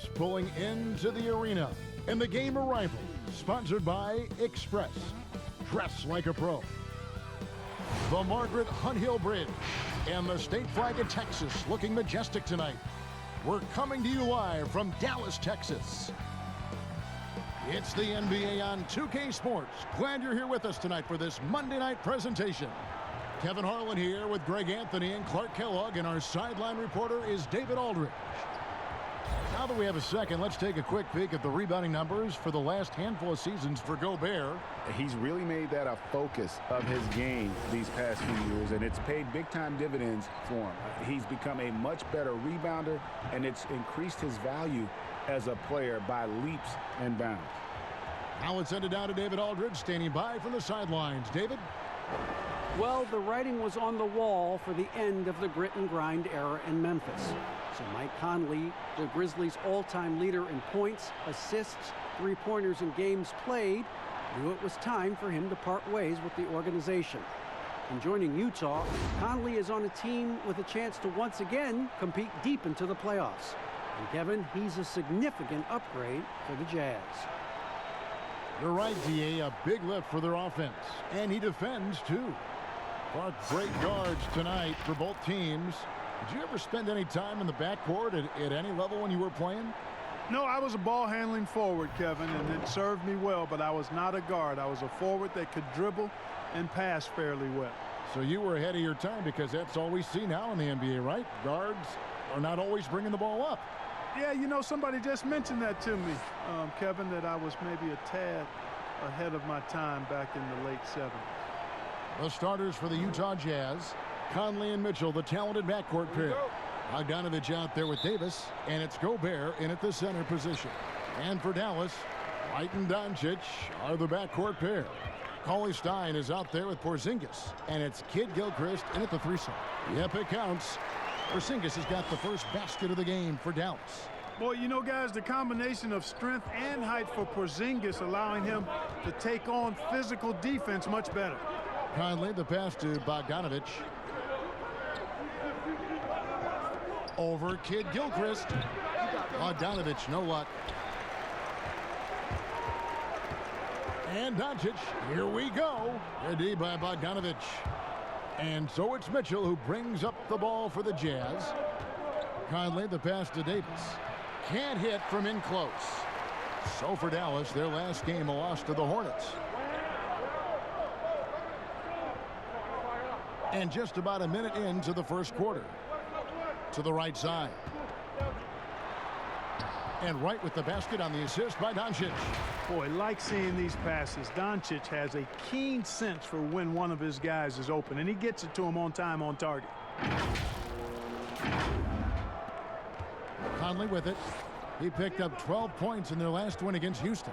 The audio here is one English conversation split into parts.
Dallas pulling into the arena. And the game arrival, sponsored by Express. Dress like a pro. The Margaret Hunt Hill Bridge and the state flag of Texas looking majestic tonight. We're coming to you live from Dallas, Texas. It's the NBA on 2K Sports. Glad you're here with us tonight for this Monday night presentation. Kevin Harlan here with Greg Anthony and Clark Kellogg, and our sideline reporter is David Aldridge. Now that we have a second, let's take a quick peek at the rebounding numbers for the last handful of seasons for Gobert. He's really made that a focus of his game these past few years, and it's paid big-time dividends for him. He's become a much better rebounder, and it's increased his value as a player by leaps and bounds. Now let's send it down to David Aldridge, standing by from the sidelines. David? Well, the writing was on the wall for the end of the grit and grind era in Memphis. So Mike Conley, the Grizzlies' all-time leader in points, assists, three-pointers, and games played, knew it was time for him to part ways with the organization. In joining Utah, Conley is on a team with a chance to once again compete deep into the playoffs. And Kevin, he's a significant upgrade for the Jazz. You're right, D.A., a big lift for their offense. And he defends, too. Clark, great guards tonight for both teams. Did you ever spend any time in the backcourt at any level when you were playing? No, I was a ball-handling forward, Kevin, and it served me well, but I was not a guard. I was a forward that could dribble and pass fairly well. So you were ahead of your time, because that's all we see now in the NBA, right? Guards are not always bringing the ball up. Yeah, you know, somebody just mentioned that to me, Kevin, that I was maybe a tad ahead of my time back in the late 70s. The starters for the Utah Jazz, Conley and Mitchell, the talented backcourt pair. Bogdanovich out there with Davis, and it's Gobert in at the center position. And for Dallas, White and Doncic are the backcourt pair. Cauley Stein is out there with Porzingis, and it's Kid Gilchrist in at the threesome. Yep, it counts. Porzingis has got the first basket of the game for Dallas. Boy, you know, guys, the combination of strength and height for Porzingis allowing him to take on physical defense much better. Conley, the pass to Bogdanovich. Over Kid Gilchrist. Bogdanovich, no luck. And Doncic, here we go. Good D by Bogdanovich. And so it's Mitchell who brings up the ball for the Jazz. Conley, the pass to Davis. Can't hit from in close. So for Dallas, their last game, a loss to the Hornets. And just about a minute into the first quarter. To the right side. And right with the basket on the assist by Doncic. Boy, like seeing these passes. Doncic has a keen sense for when one of his guys is open, and he gets it to him on time, on target. Conley with it. He picked up 12 points in their last win against Houston.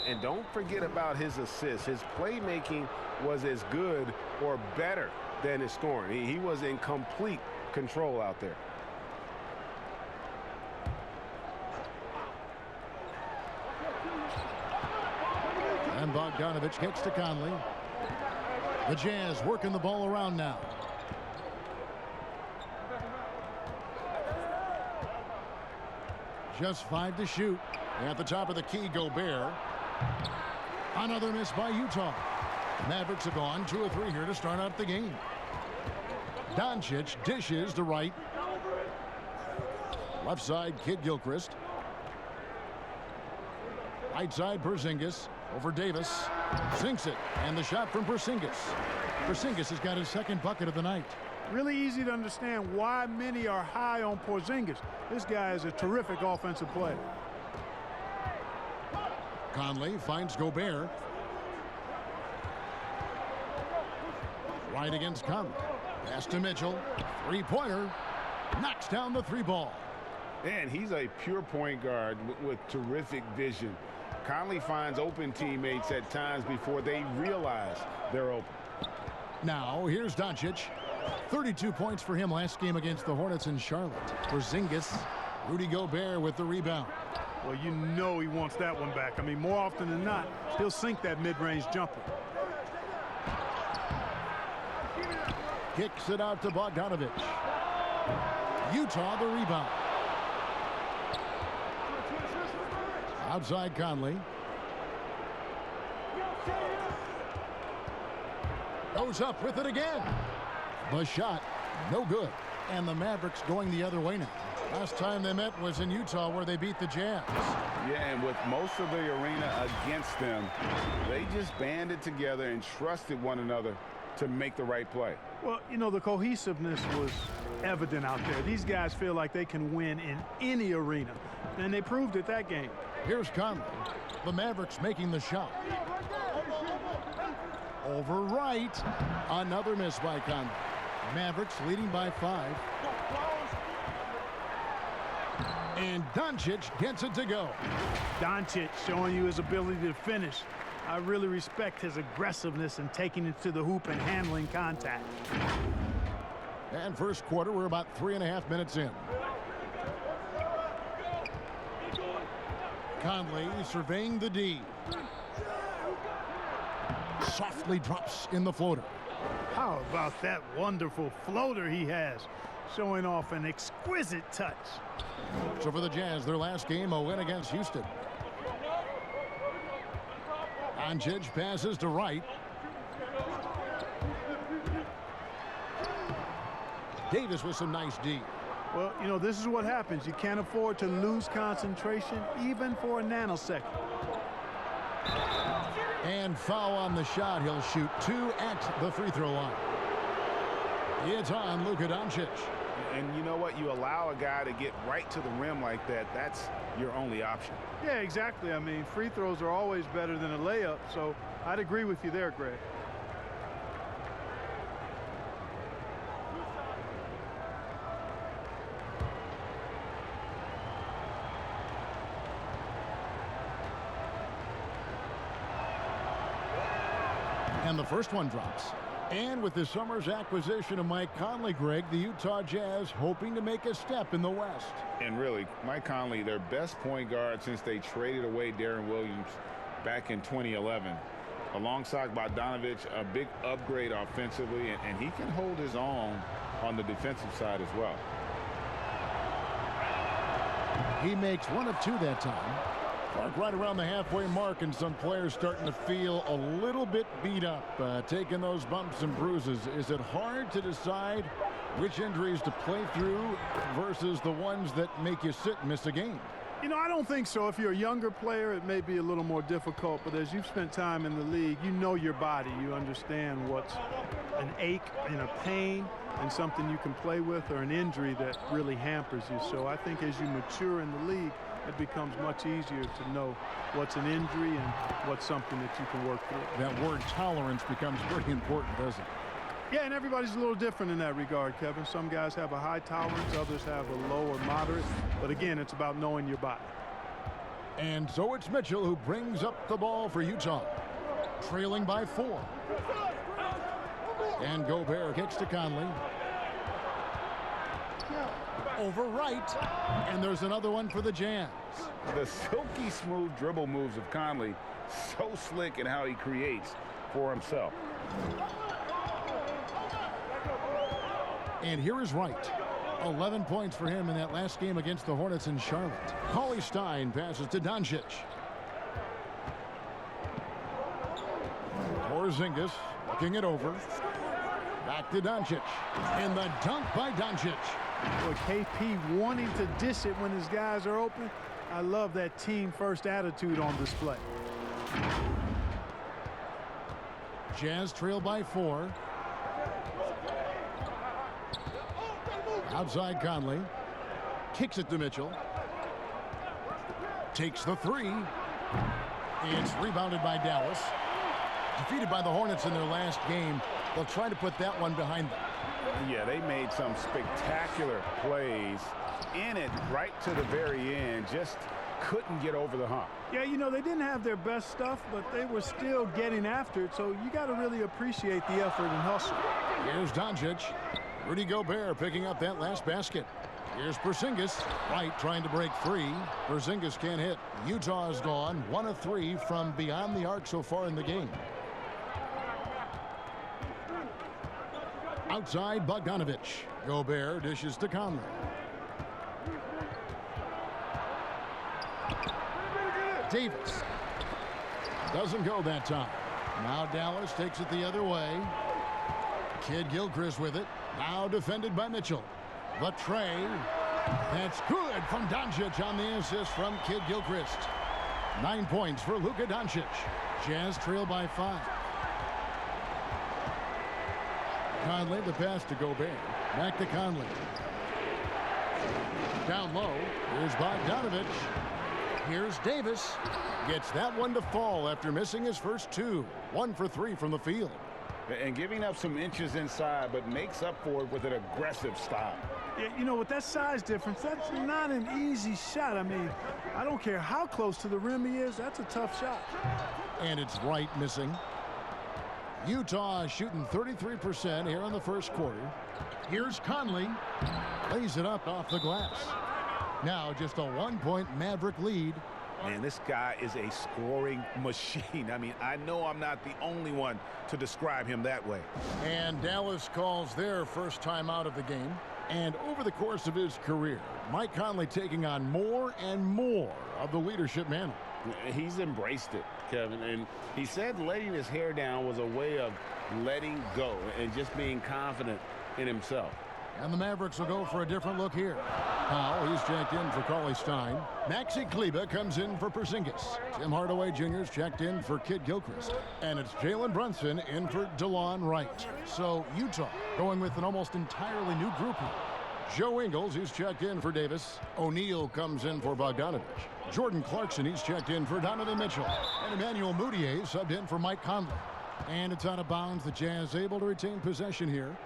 And don't forget about his assists. His playmaking was as good or better than his scoring. He was in complete control out there. And Bogdanovich gets to Conley. The Jazz working the ball around now. Just 5 to shoot. At the top of the key, Gobert. Another miss by Utah. Mavericks have gone 2 of 3 here to start out the game. Doncic dishes to right. Left side, Kid Gilchrist. Right side, Porzingis. Over Davis. Sinks it. And the shot from Porzingis. Porzingis has got his second bucket of the night. Really easy to understand why many are high on Porzingis. This guy is a terrific offensive player. Conley finds Gobert. Right against Conley. Pass to Mitchell. Three-pointer. Knocks down the 3-ball. And he's a pure point guard with terrific vision. Conley finds open teammates at times before they realize they're open. Now, here's Doncic. 32 points for him last game against the Hornets in Charlotte. Porzingis. Rudy Gobert with the rebound. Well, you know he wants that one back. I mean, more often than not, he'll sink that mid-range jumper. Kicks it out to Bogdanovich. Utah the rebound. Outside Conley. Goes up with it again. The shot, no good. And the Mavericks going the other way now. Last time they met was in Utah where they beat the Jazz. Yeah, and with most of the arena against them, they just banded together and trusted one another to make the right play. Well, you know, the cohesiveness was evident out there. These guys feel like they can win in any arena, and they proved it that game. Here's Conley. The Mavericks making the shot. Over right. Another miss by Conley. Mavericks leading by 5. And Doncic gets it to go. Doncic showing you his ability to finish. I really respect his aggressiveness in taking it to the hoop and handling contact. And first quarter, we're about 3.5 minutes in. Conley surveying the D. Softly drops in the floater. How about that wonderful floater he has, showing off an exquisite touch. So for the Jazz, their last game, a win against Houston. Doncic passes to Wright. Davis with some nice D. Well, you know, this is what happens. You can't afford to lose concentration, even for a nanosecond. And foul on the shot. He'll shoot 2 at the free throw line. It's on Luka Doncic. And you know what? You allow a guy to get right to the rim like that, that's your only option. Yeah, exactly. I mean, free throws are always better than a layup, so I'd agree with you there, Greg. And the first one drops. And with the summer's acquisition of Mike Conley, Greg, the Utah Jazz hoping to make a step in the West. And really, Mike Conley, their best point guard since they traded away Darren Williams back in 2011. Alongside Bogdanovich, a big upgrade offensively, and he can hold his own on the defensive side as well. He makes 1 of 2 that time. Mark right around the halfway mark, and some players starting to feel a little bit beat up, taking those bumps and bruises. Is it hard to decide which injuries to play through versus the ones that make you sit and miss a game? You know, I don't think so. If you're a younger player, it may be a little more difficult, but as you've spent time in the league, you know your body. You understand what's an ache and a pain and something you can play with, or an injury that really hampers you. So I think as you mature in the league, it becomes much easier to know what's an injury and what's something that you can work through. That word tolerance becomes pretty important, doesn't it? Yeah, and everybody's a little different in that regard, Kevin. Some guys have a high tolerance, others have a low or moderate. But again, it's about knowing your body. And so it's Mitchell who brings up the ball for Utah, trailing by 4. And Gobert kicks to Conley. Over right, and there's another one for the Jazz. The silky smooth dribble moves of Conley, so slick in how he creates for himself. And here is Wright. 11 points for him in that last game against the Hornets in Charlotte. Cauley Stein passes to Doncic. Porzingis looking it over. Back to Doncic. And the dunk by Doncic. Boy, KP wanting to dish it when his guys are open. I love that team-first attitude on display. Jazz trail by 4. Outside Conley. Kicks it to Mitchell. Takes the 3. It's rebounded by Dallas. Defeated by the Hornets in their last game. They'll try to put that one behind them. Yeah, they made some spectacular plays in it right to the very end. Just couldn't get over the hump. Yeah, you know, they didn't have their best stuff, but they were still getting after it. So you got to really appreciate the effort and hustle. Here's Doncic. Rudy Gobert picking up that last basket. Here's Porzingis. Wright trying to break free. Porzingis can't hit. Utah is gone. 1 of 3 from beyond the arc so far in the game. Outside Bogdanovich. Gobert dishes to Conley. Davis. Doesn't go that time. Now Dallas takes it the other way. Kid Gilchrist with it. Now defended by Mitchell. The tray. That's good from Doncic on the assist from Kid Gilchrist. 9 points for Luka Doncic. Jazz trail by 5. Conley, the pass to Gobert. Back to Conley. Down low. Here's Bogdanovich. Here's Davis. Gets that one to fall after missing his first 2. 1 for 3 from the field. And giving up some inches inside, but makes up for it with an aggressive stop. Yeah, you know, with that size difference, that's not an easy shot. I mean, I don't care how close to the rim he is, that's a tough shot. And it's right missing. Utah shooting 33% here in the first quarter. Here's Conley. Lays it up off the glass. Now just a 1-point Maverick lead. Man, this guy is a scoring machine. I mean, I know I'm not the only one to describe him that way. And Dallas calls their first time out of the game. And over the course of his career, Mike Conley taking on more and more of the leadership mantle. He's embraced it, Kevin, and he said letting his hair down was a way of letting go and just being confident in himself. And the Mavericks will go for a different look here. Powell, he's checked in for Cauley-Stein. Maxi Kleber comes in for Porzingis. Tim Hardaway Jr.'s checked in for Kid Gilchrist. And it's Jalen Brunson in for DeLon Wright. So Utah going with an almost entirely new group here. Joe Ingles, he's checked in for Davis. O'Neal comes in for Bogdanovich. Jordan Clarkson, he's checked in for Donovan Mitchell. And Emmanuel Mudiay subbed in for Mike Conley. And it's out of bounds. The Jazz able to retain possession here.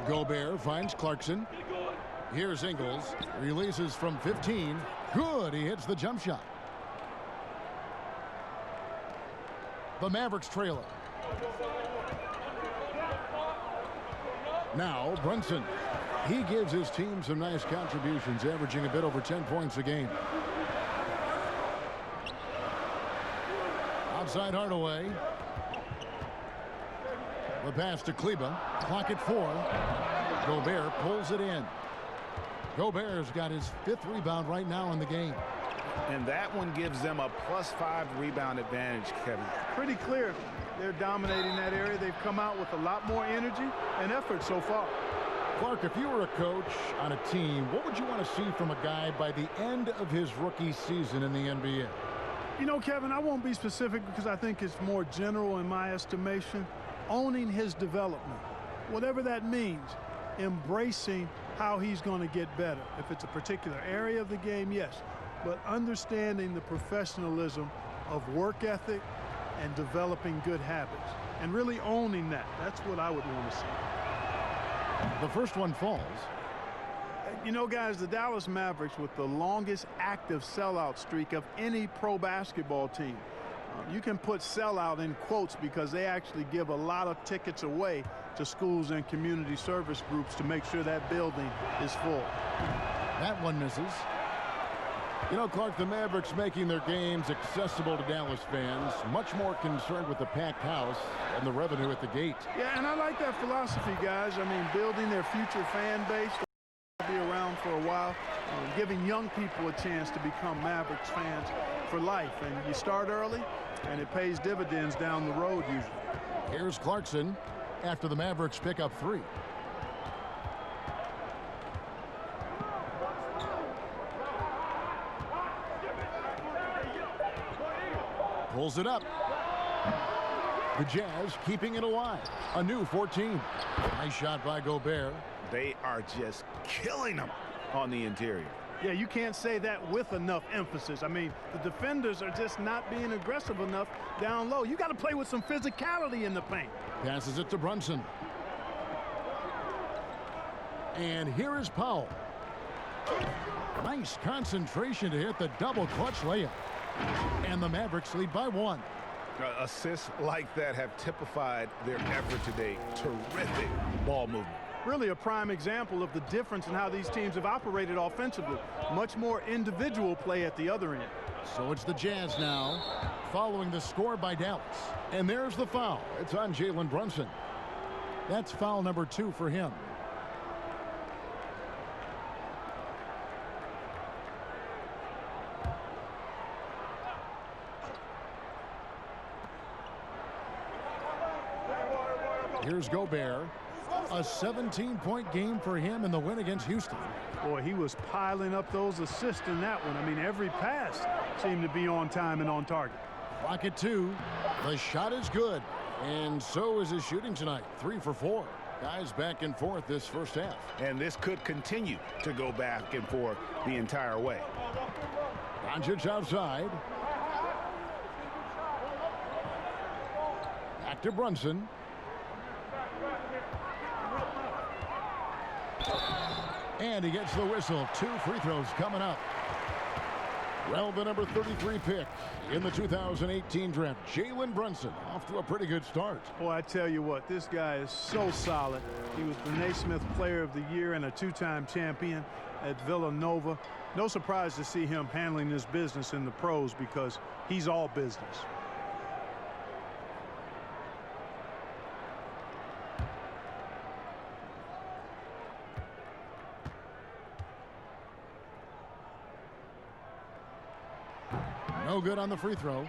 Gobert finds Clarkson. Here's Ingles. Releases from 15. Good. He hits the jump shot. The Mavericks trailer. Now Brunson. He gives his team some nice contributions, averaging a bit over 10 points a game. Outside Hardaway. The pass to Kleber. Clock at 4. Gobert pulls it in. Gobert's got his 5th rebound right now in the game. And that one gives them a +5 rebound advantage, Kevin. Pretty clear. They're dominating that area. They've come out with a lot more energy and effort so far. Clark, if you were a coach on a team, what would you want to see from a guy by the end of his rookie season in the NBA? You know, Kevin, I won't be specific because I think it's more general in my estimation. Owning his development, whatever that means, embracing how he's going to get better. If it's a particular area of the game, yes, but understanding the professionalism of work ethic and developing good habits and really owning that. That's what I would want to see. The first one falls. You know, guys, the Dallas Mavericks with the longest active sellout streak of any pro basketball team. You can put sellout in quotes because they actually give a lot of tickets away to schools and community service groups to make sure that building is full. That one misses. You know, Clark, the Mavericks making their games accessible to Dallas fans, much more concerned with the packed house and the revenue at the gate. Yeah, and I like that philosophy, guys. I mean, building their future fan base will be around for a while, giving young people a chance to become Mavericks fans for life. And you start early, and it pays dividends down the road usually. Here's Clarkson after the Mavericks pick up 3. Pulls it up. The Jazz keeping it alive. A new 14. Nice shot by Gobert. They are just killing them on the interior. Yeah, you can't say that with enough emphasis. I mean, the defenders are just not being aggressive enough down low. You got to play with some physicality in the paint. Passes it to Brunson. And here is Powell. Nice concentration to hit the double clutch layup. And the Mavericks lead by 1. Assists like that have typified their effort today. Terrific ball movement. Really a prime example of the difference in how these teams have operated offensively. Much more individual play at the other end. So it's the Jazz now, following the score by Dallas. And there's the foul. It's on Jalen Brunson. That's foul number 2 for him. Here's Gobert. A 17-point game for him in the win against Houston. Boy, he was piling up those assists in that one. I mean, every pass seemed to be on time and on target. Clock at 2. The shot is good. And so is his shooting tonight. 3 for 4. Guys back and forth this first half. And this could continue to go back and forth the entire way. Doncic outside. Back to Brunson. And he gets the whistle. 2 free throws coming up. Well, the number 33 pick in the 2018 draft, Jalen Brunson, off to a pretty good start. Boy, I tell you what, this guy is so solid. He was the Naismith Player of the Year and a 2-time champion at Villanova. No surprise to see him handling this business in the pros because he's all business. No good on the free throw.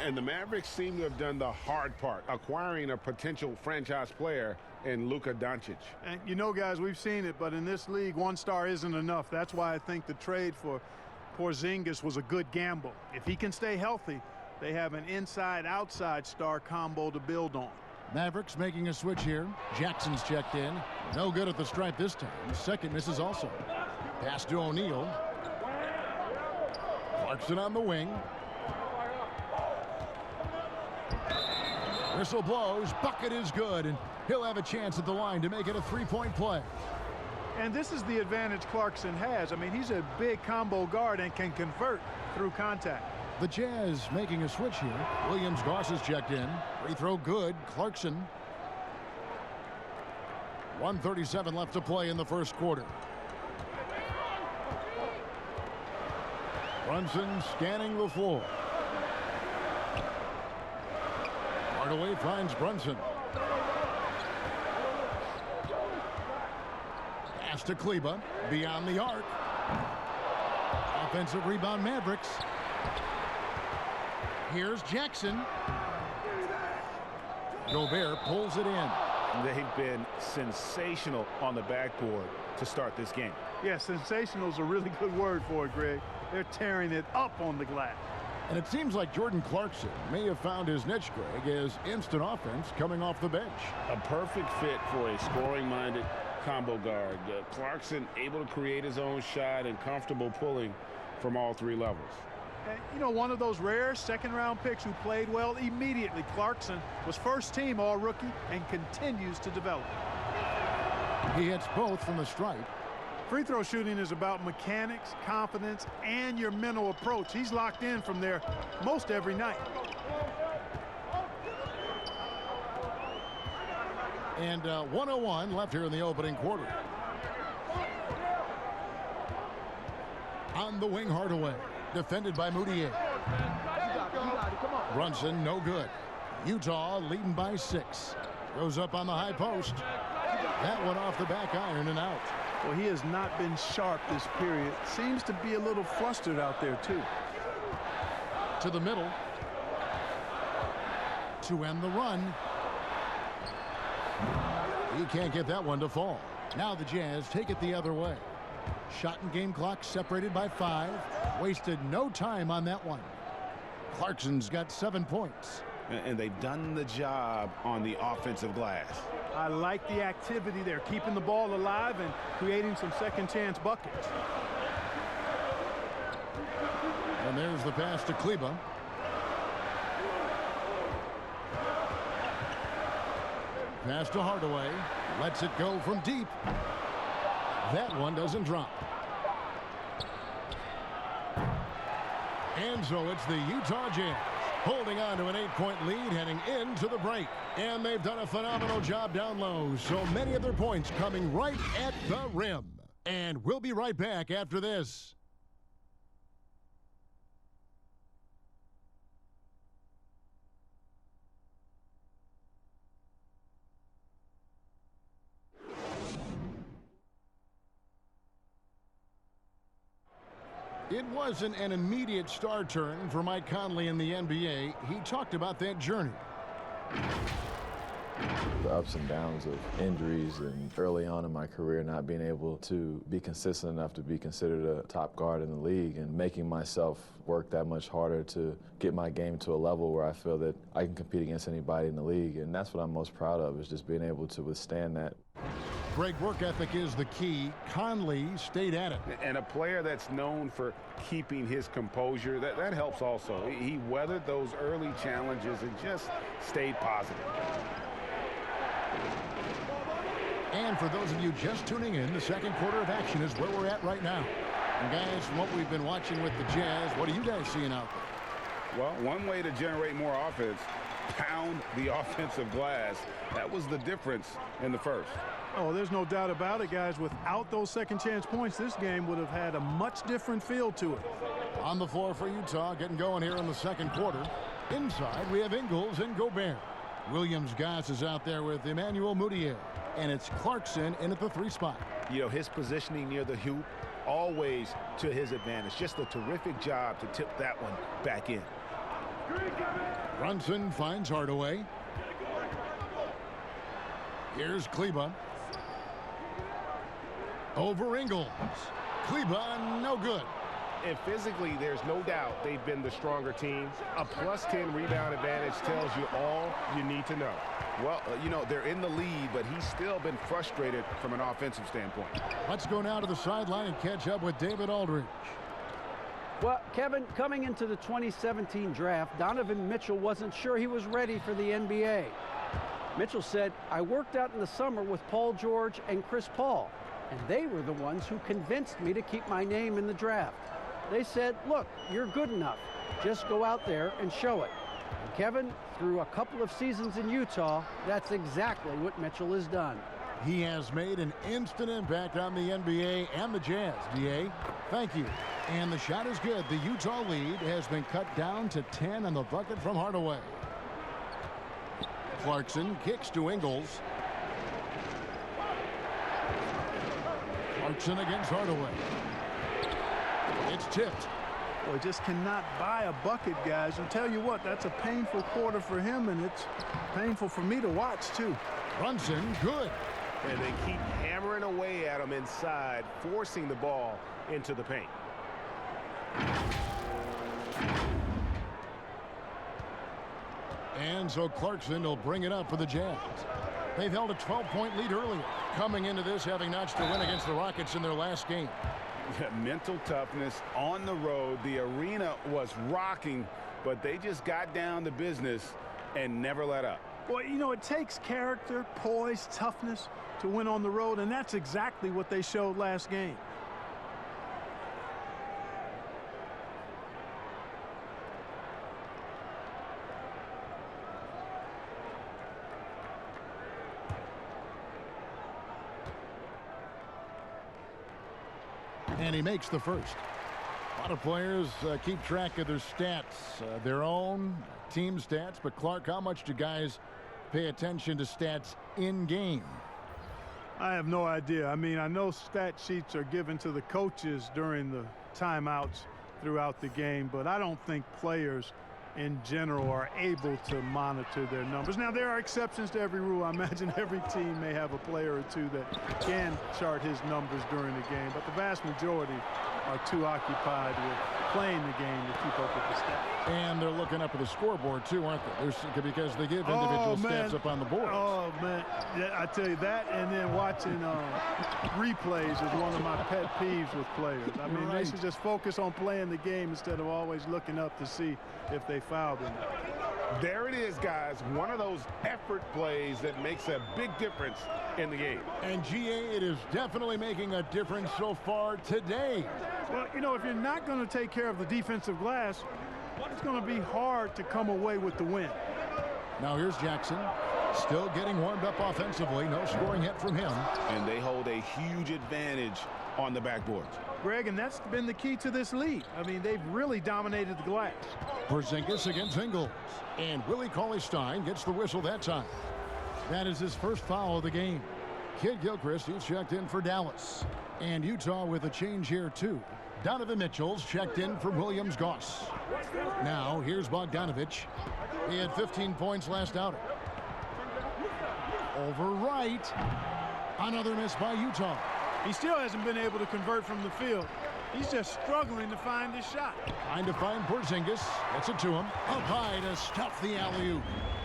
And the Mavericks seem to have done the hard part, acquiring a potential franchise player in Luka Doncic. And you know, guys, we've seen it, but in this league, 1 star isn't enough. That's why I think the trade for Porzingis was a good gamble. If he can stay healthy, they have an inside-outside star combo to build on. Mavericks making a switch here. Jackson's checked in. No good at the stripe this time. Second misses also. Pass to O'Neal. Clarkson on the wing. Whistle blows. Bucket is good, and he'll have a chance at the line to make it a 3-point play. And this is the advantage Clarkson has. I mean, he's a big combo guard and can convert through contact. The Jazz making a switch here. Williams-Goss is checked in. Free throw good. Clarkson. 1:37 left to play in the first quarter. Brunson scanning the floor. Hardaway finds Brunson. Pass to Kleba. Beyond the arc. Offensive rebound Mavericks. Here's Jackson. Gobert pulls it in. They've been sensational on the backboard to start this game. Yeah, sensational is a really good word for it, Greg. They're tearing it up on the glass. And it seems like Jordan Clarkson may have found his niche, Greg, as instant offense coming off the bench. A perfect fit for a scoring-minded combo guard. Clarkson able to create his own shot and comfortable pulling from all 3 levels. And, you know, one of those rare second-round picks who played well immediately. Clarkson was first-team all-rookie and continues to develop. He hits both from the stripe. Free throw shooting is about mechanics, confidence, and your mental approach. He's locked in from there most every night. And 1:01 left here in the opening quarter. On the wing, Hardaway. Defended by Moutier. Brunson, no good. Utah leading by 6. Goes up on the high post. That one off the back iron and out. Well, he has not been sharp this period. Seems to be a little flustered out there, too. To the middle. To end the run. He can't get that one to fall. Now the Jazz take it the other way. Shot and game clock separated by 5. Wasted no time on that one. Clarkson's got 7 points. And they've done the job on the offensive glass. I like the activity there, keeping the ball alive and creating some second-chance buckets. And there's the pass to Kleba. Pass to Hardaway. Lets it go from deep. That one doesn't drop. And so it's the Utah Jazz holding on to an 8-point lead heading into the break. And they've done a phenomenal job down low. So many of their points coming right at the rim. And we'll be right back after this. It wasn't an immediate star turn for Mike Conley in the NBA. He talked about that journey. The ups and downs of injuries and early on in my career not being able to be consistent enough to be considered a top guard in the league and making myself work that much harder to get my game to a level where I feel that I can compete against anybody in the league. And that's what I'm most proud of, is just being able to withstand that. Great work ethic is the key. Conley stayed at it. And a player that's known for keeping his composure, that helps also. He weathered those early challenges and just stayed positive. And for those of you just tuning in, the second quarter of action is where we're at right now. And guys, from what we've been watching with the Jazz, what are you guys seeing out there? Well, one way to generate more offense, pound the offensive glass. That was the difference in the first. Oh, there's no doubt about it, guys. Without those second chance points, this game would have had a much different feel to it. On the floor for Utah, getting going here in the second quarter. Inside, we have Ingles and Gobert. Williams-Goss is out there with Emmanuel Mudiay. And it's Clarkson in at the 3 spot. You know, his positioning near the hoop, always to his advantage. Just a terrific job to tip that one back in. Brunson finds Hardaway. Here's Kleba. Over Ingles. Kleba, no good. And physically, there's no doubt they've been the stronger team. A +10 rebound advantage tells you all you need to know. Well, you know, they're in the lead, but he's still been frustrated from an offensive standpoint. Let's go now to the sideline and catch up with David Aldridge. Well, Kevin, coming into the 2017 draft, Donovan Mitchell wasn't sure he was ready for the NBA. Mitchell said, "I worked out in the summer with Paul George and Chris Paul, and they were the ones who convinced me to keep my name in the draft. They said, look, you're good enough. Just go out there and show it." And Kevin, through a couple of seasons in Utah, that's exactly what Mitchell has done. He has made an instant impact on the NBA and the Jazz. DA, thank you. And the shot is good. The Utah lead has been cut down to 10 on the bucket from Hardaway. Clarkson kicks to Ingles. Clarkson against Hardaway. It's tipped. Well, he just cannot buy a bucket, guys. And tell you what, that's a painful quarter for him, and it's painful for me to watch, too. Brunson, good. And they keep hammering away at him inside, forcing the ball into the paint. And so Clarkson will bring it up for the Jazz. They've held a 12-point lead earlier, coming into this having notched a win against the Rockets in their last game. Mental toughness on the road. The arena was rocking, but they just got down to business and never let up. Well, you know, it takes character, poise, toughness to win on the road, and that's exactly what they showed last game. And he makes the first. A lot of players keep track of their stats, their own team stats. But Clark, how much do guys pay attention to stats in game? I have no idea. I mean, I know stat sheets are given to the coaches during the timeouts throughout the game, but I don't think players in general are able to monitor their numbers. Now, there are exceptions to every rule. I imagine every team may have a player or two that can chart his numbers during the game, but the vast majority are too occupied with playing the game to keep up with the stats. And they're looking up at the scoreboard too, aren't they? Because they give individual stats up on the board. Oh man, yeah, I tell you that, and then watching replays is one of my pet peeves with players. I mean, they should just focus on playing the game instead of always looking up to see if they fouled or not. There it is, guys. One of those effort plays that makes a big difference in the game. And GA, it is definitely making a difference so far today. Well, you know, if you're not going to take care of the defensive glass, it's going to be hard to come away with the win. Now here's Jackson, still getting warmed up offensively. No scoring hit from him. And they hold a huge advantage on the backboards. Greg, and that's been the key to this league. I mean, they've really dominated the glass. Porzingis against Ingles. And Willie Cauley-Stein gets the whistle that time. That is his first foul of the game. Kid Gilchrist, he's checked in for Dallas. And Utah with a change here, too. Donovan Mitchell's checked in for Williams-Goss. Now, here's Bogdanovich. He had 15 points last outing. Over Wright. Another miss by Utah. He still hasn't been able to convert from the field. He's just struggling to find his shot. Trying to find Porzingis. Gets it to him. Up high to stuff the alley-oop.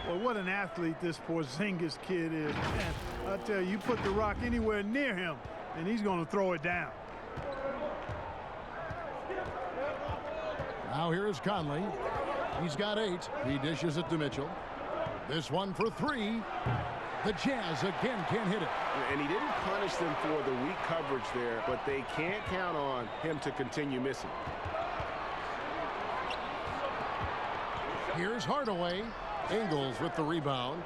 Well, what an athlete this Porzingis kid is. Man, I tell you, you put the rock anywhere near him, and he's going to throw it down. Now here is Conley. He's got 8. He dishes it to Mitchell. This one for 3. The Jazz again can't hit it. And he didn't punish them for the weak coverage there, but they can't count on him to continue missing. Here's Hardaway. Ingles with the rebound.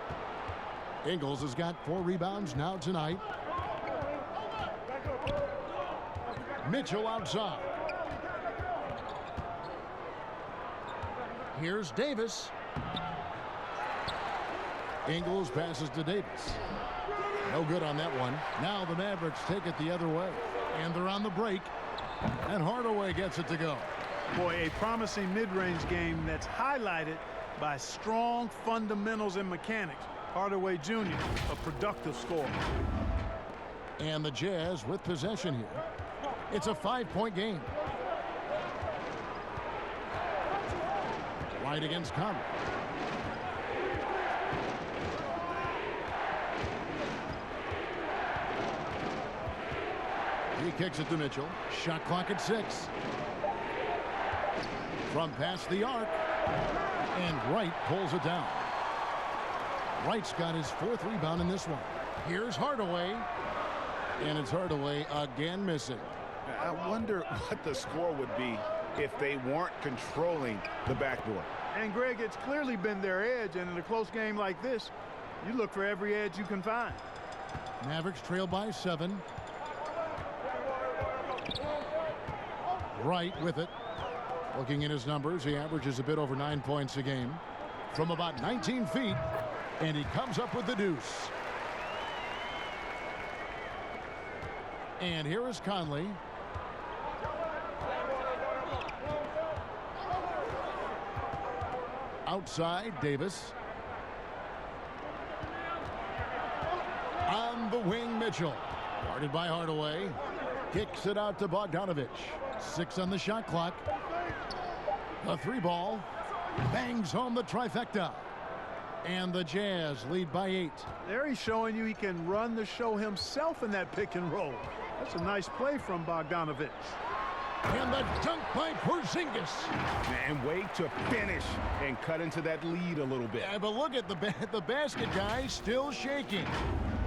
Ingles has got 4 rebounds now tonight. Mitchell outside. Here's Davis. Ingles passes to Davis. No good on that one. Now the Mavericks take it the other way. And they're on the break. And Hardaway gets it to go. Boy, a promising mid-range game that's highlighted by strong fundamentals and mechanics. Hardaway Jr., a productive scorer. And the Jazz with possession here. It's a 5-point game. Right against Conley. He kicks it to Mitchell. Shot clock at 6. From past the arc. And Wright pulls it down. Wright's got his 4th rebound in this one. Here's Hardaway. And it's Hardaway again missing. I wonder what the score would be if they weren't controlling the backboard. And Greg, it's clearly been their edge, and in a close game like this, you look for every edge you can find. Mavericks trail by 7. Wright with it. Looking at his numbers, he averages a bit over 9 points a game from about 19 feet, and he comes up with the deuce. And here is Conley. Outside, Davis. On the wing, Mitchell. Guarded by Hardaway. Kicks it out to Bogdanovich. 6 on the shot clock. The 3 ball. Bangs home the trifecta. And the Jazz lead by 8. There he's showing you he can run the show himself in that pick and roll. That's a nice play from Bogdanovich. And the dunk by Porzingis. And wait to finish and cut into that lead a little bit. Yeah, but look at the basket guy still shaking.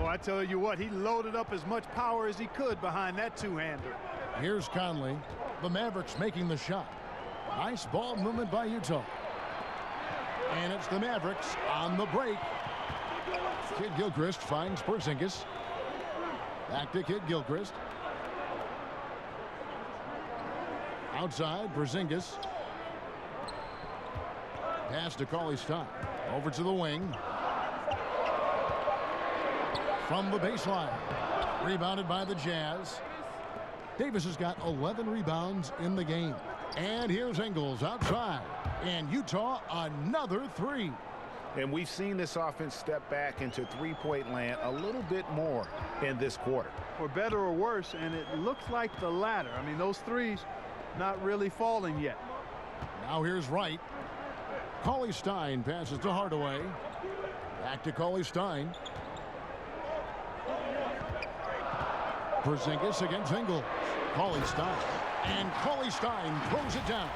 Oh, I tell you what, he loaded up as much power as he could behind that two-hander. Here's Conley. The Mavericks making the shot. Nice ball movement by Utah. And it's the Mavericks on the break. Kid Gilchrist finds Porzingis. Back to Kid Gilchrist. Outside, Porzingis. Pass to Cauley-Stein. Over to the wing. From the baseline. Rebounded by the Jazz. Davis has got 11 rebounds in the game. And here's Ingles outside. And Utah, another 3. And we've seen this offense step back into three-point land a little bit more in this quarter. For better or worse, and it looks like the latter. I mean, those threes not really falling yet. Now here's Wright. Cauley-Stein passes to Hardaway. Back to Cauley-Stein. Porzingis against Ingles. Cauley-Stein. And Cauley-Stein throws it down.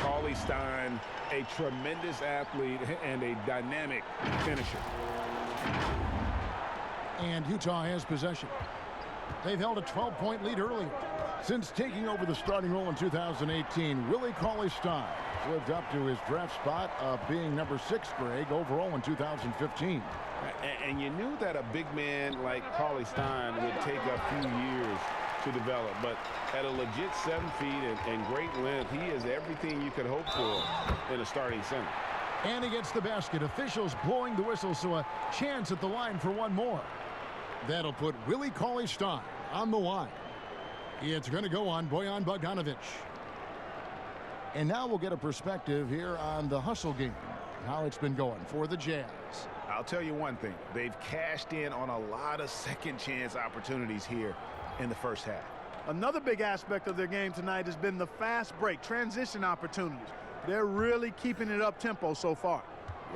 Cauley-Stein, a tremendous athlete and a dynamic finisher. And Utah has possession. They've held a 12-point lead earlier. Since taking over the starting role in 2018, Willie Cauley-Stein has lived up to his draft spot of being number 6, Greg, overall in 2015. And you knew that a big man like Cauley-Stein would take a few years to develop, but at a legit 7 feet and great length, he is everything you could hope for in a starting center. And he gets the basket. Officials blowing the whistle, so a chance at the line for one more. That'll put Willie Cauley-Stein on the line. It's going to go on Bojan Bogdanovic. And now we'll get a perspective here on the hustle game, how it's been going for the Jazz. I'll tell you one thing. They've cashed in on a lot of second chance opportunities here in the first half. Another big aspect of their game tonight has been the fast break, transition opportunities. They're really keeping it up tempo so far.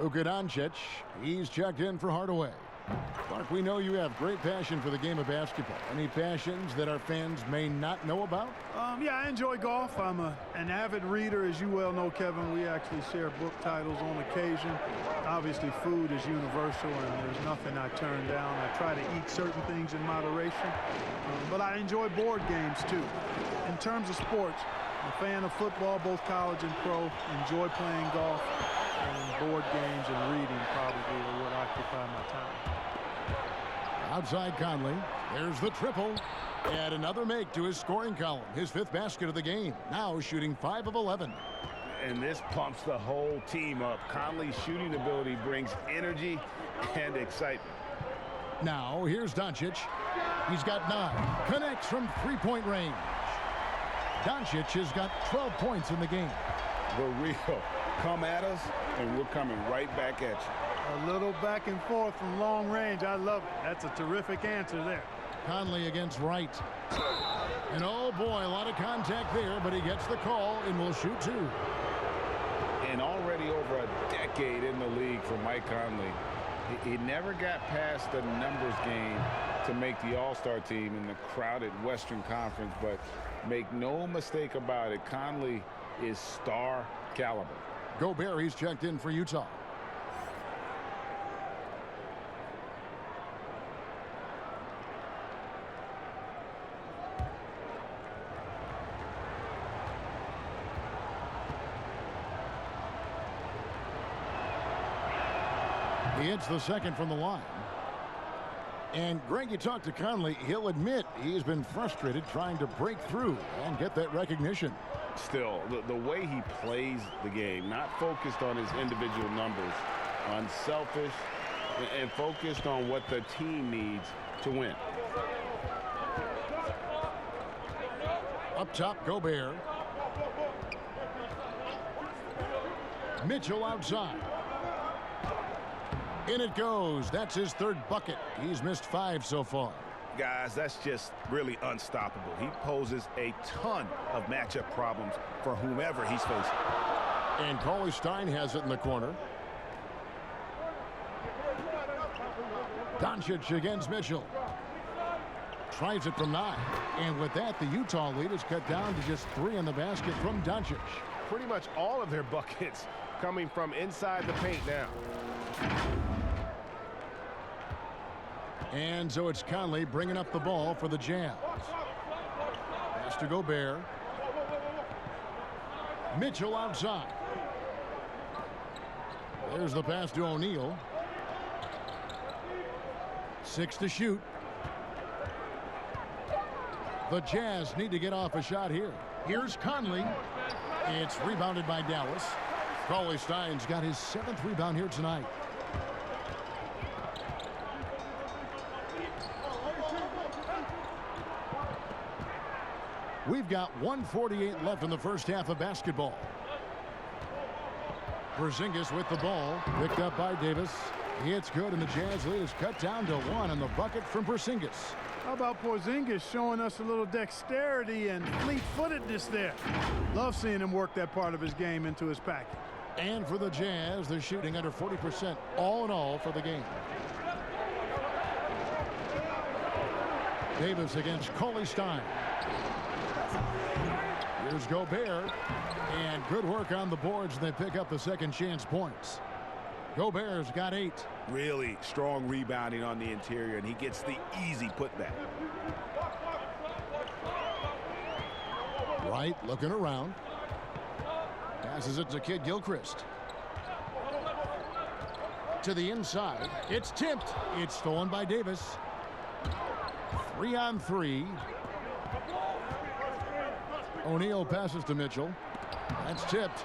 Luka Doncic, he's checked in for Hardaway. Mark, we know you have great passion for the game of basketball. Any passions that our fans may not know about? Yeah, I enjoy golf. I'm an avid reader, as you well know, Kevin. We actually share book titles on occasion. Obviously, food is universal, and there's nothing I turn down. I try to eat certain things in moderation, but I enjoy board games, too. In terms of sports, I'm a fan of football, both college and pro. Enjoy playing golf, and board games and reading probably are what occupy my time. Outside Conley, there's the triple. Add another make to his scoring column. His 5th basket of the game. Now shooting 5 of 11. And this pumps the whole team up. Conley's shooting ability brings energy and excitement. Now here's Doncic. He's got 9. Connects from 3-point range. Doncic has got 12 points in the game. The real come at us, and we're coming right back at you. A little back and forth from long range. I love it. That's a terrific answer there. Conley against Wright. And oh boy, a lot of contact there, but he gets the call and will shoot 2. And already over a decade in the league for Mike Conley, he never got past the numbers game to make the All-Star team in the crowded Western Conference, but make no mistake about it, Conley is star caliber. Gobert, he's checked in for Utah. He hits the second from the line. And Greg, you talked to Conley. He'll admit he's been frustrated trying to break through and get that recognition. Still, the way he plays the game, not focused on his individual numbers, unselfish, and focused on what the team needs to win. Up top, Gobert. Mitchell outside. In it goes. That's his 3rd bucket. He's missed 5 so far. Guys, that's just really unstoppable. He poses a ton of matchup problems for whomever he's facing. And Cauley-Stein has it in the corner. Doncic against Mitchell. Tries it from 9. And with that, the Utah lead is cut down to just 3 in the basket from Doncic. Pretty much all of their buckets coming from inside the paint now. And so it's Conley bringing up the ball for the Jazz. Pass to Gobert. Mitchell outside. There's the pass to O'Neal. 6 to shoot. The Jazz need to get off a shot here. Here's Conley. It's rebounded by Dallas. Cauley-Stein's got his 7th rebound here tonight. We've got 1:48 left in the first half of basketball. Porzingis with the ball, picked up by Davis. It's good, and the Jazz lead is cut down to 1 on the bucket from Porzingis. How about Porzingis showing us a little dexterity and fleet-footedness there? Love seeing him work that part of his game into his package. And for the Jazz, they're shooting under 40% all in all for the game. Davis against Cauley-Stein. Here's Gobert. And good work on the boards. They pick up the second chance points. Gobert's got 8. Really strong rebounding on the interior, and he gets the easy putback. Wright looking around. Passes it to Kid Gilchrist. To the inside. It's tipped. It's stolen by Davis. 3 on 3. O'Neal passes to Mitchell. That's tipped.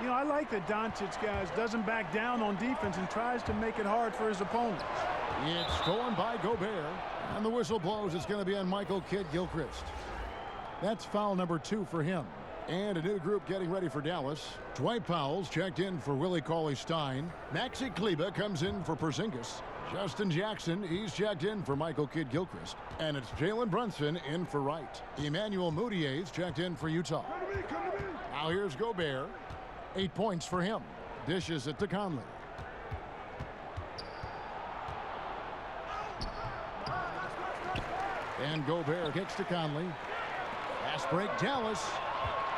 You know, I like that Doncic, guys, doesn't back down on defense and tries to make it hard for his opponents. It's stolen by Gobert. And the whistle blows. It's going to be on Michael Kidd Gilchrist. That's foul number 2 for him. And a new group getting ready for Dallas. Dwight Powell's checked in for Willie Cauley-Stein. Maxi Kleber comes in for Porzingis. Justin Jackson, he's checked in for Michael Kidd-Gilchrist. And it's Jalen Brunson in for Wright. Emmanuel Moutier's checked in for Utah. Now here's Gobert. 8 points for him. Dishes it to Conley. And Gobert kicks to Conley. Fast break, Dallas.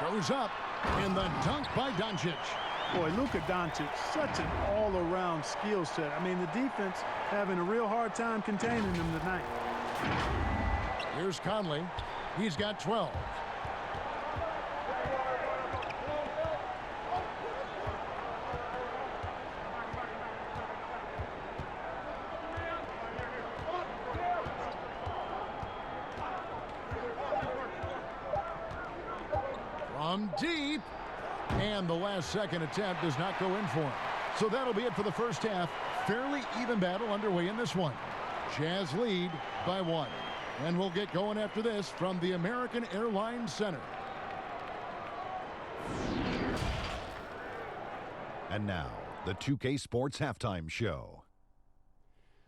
Goes up in the dunk by Doncic. Boy, Luka Doncic, such an all-around skill set. I mean, the defense having a real hard time containing him tonight. Here's Conley. He's got 12. From deep. And the last second attempt does not go in for him. So that'll be it for the first half. Fairly even battle underway in this one. Jazz lead by 1. And we'll get going after this from the American Airlines Center. And now, the 2K Sports Halftime Show.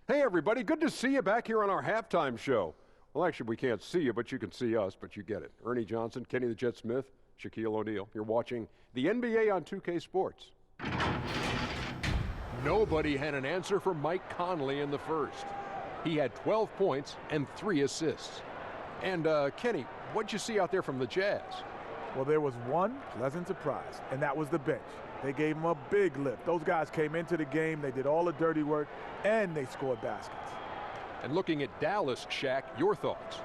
Hey, everybody. Good to see you back here on our halftime show. Well, actually, we can't see you, but you can see us, but you get it. Ernie Johnson, Kenny the Jet Smith, Shaquille O'Neal. You're watching the NBA on 2K Sports. Nobody had an answer for Mike Conley in the first. He had 12 points and 3 assists. And, Kenny, what'd you see out there from the Jazz? Well, there was one pleasant surprise, and that was the bench. They gave him a big lift. Those guys came into the game, they did all the dirty work, and they scored baskets. And looking at Dallas, Shaq, your thoughts?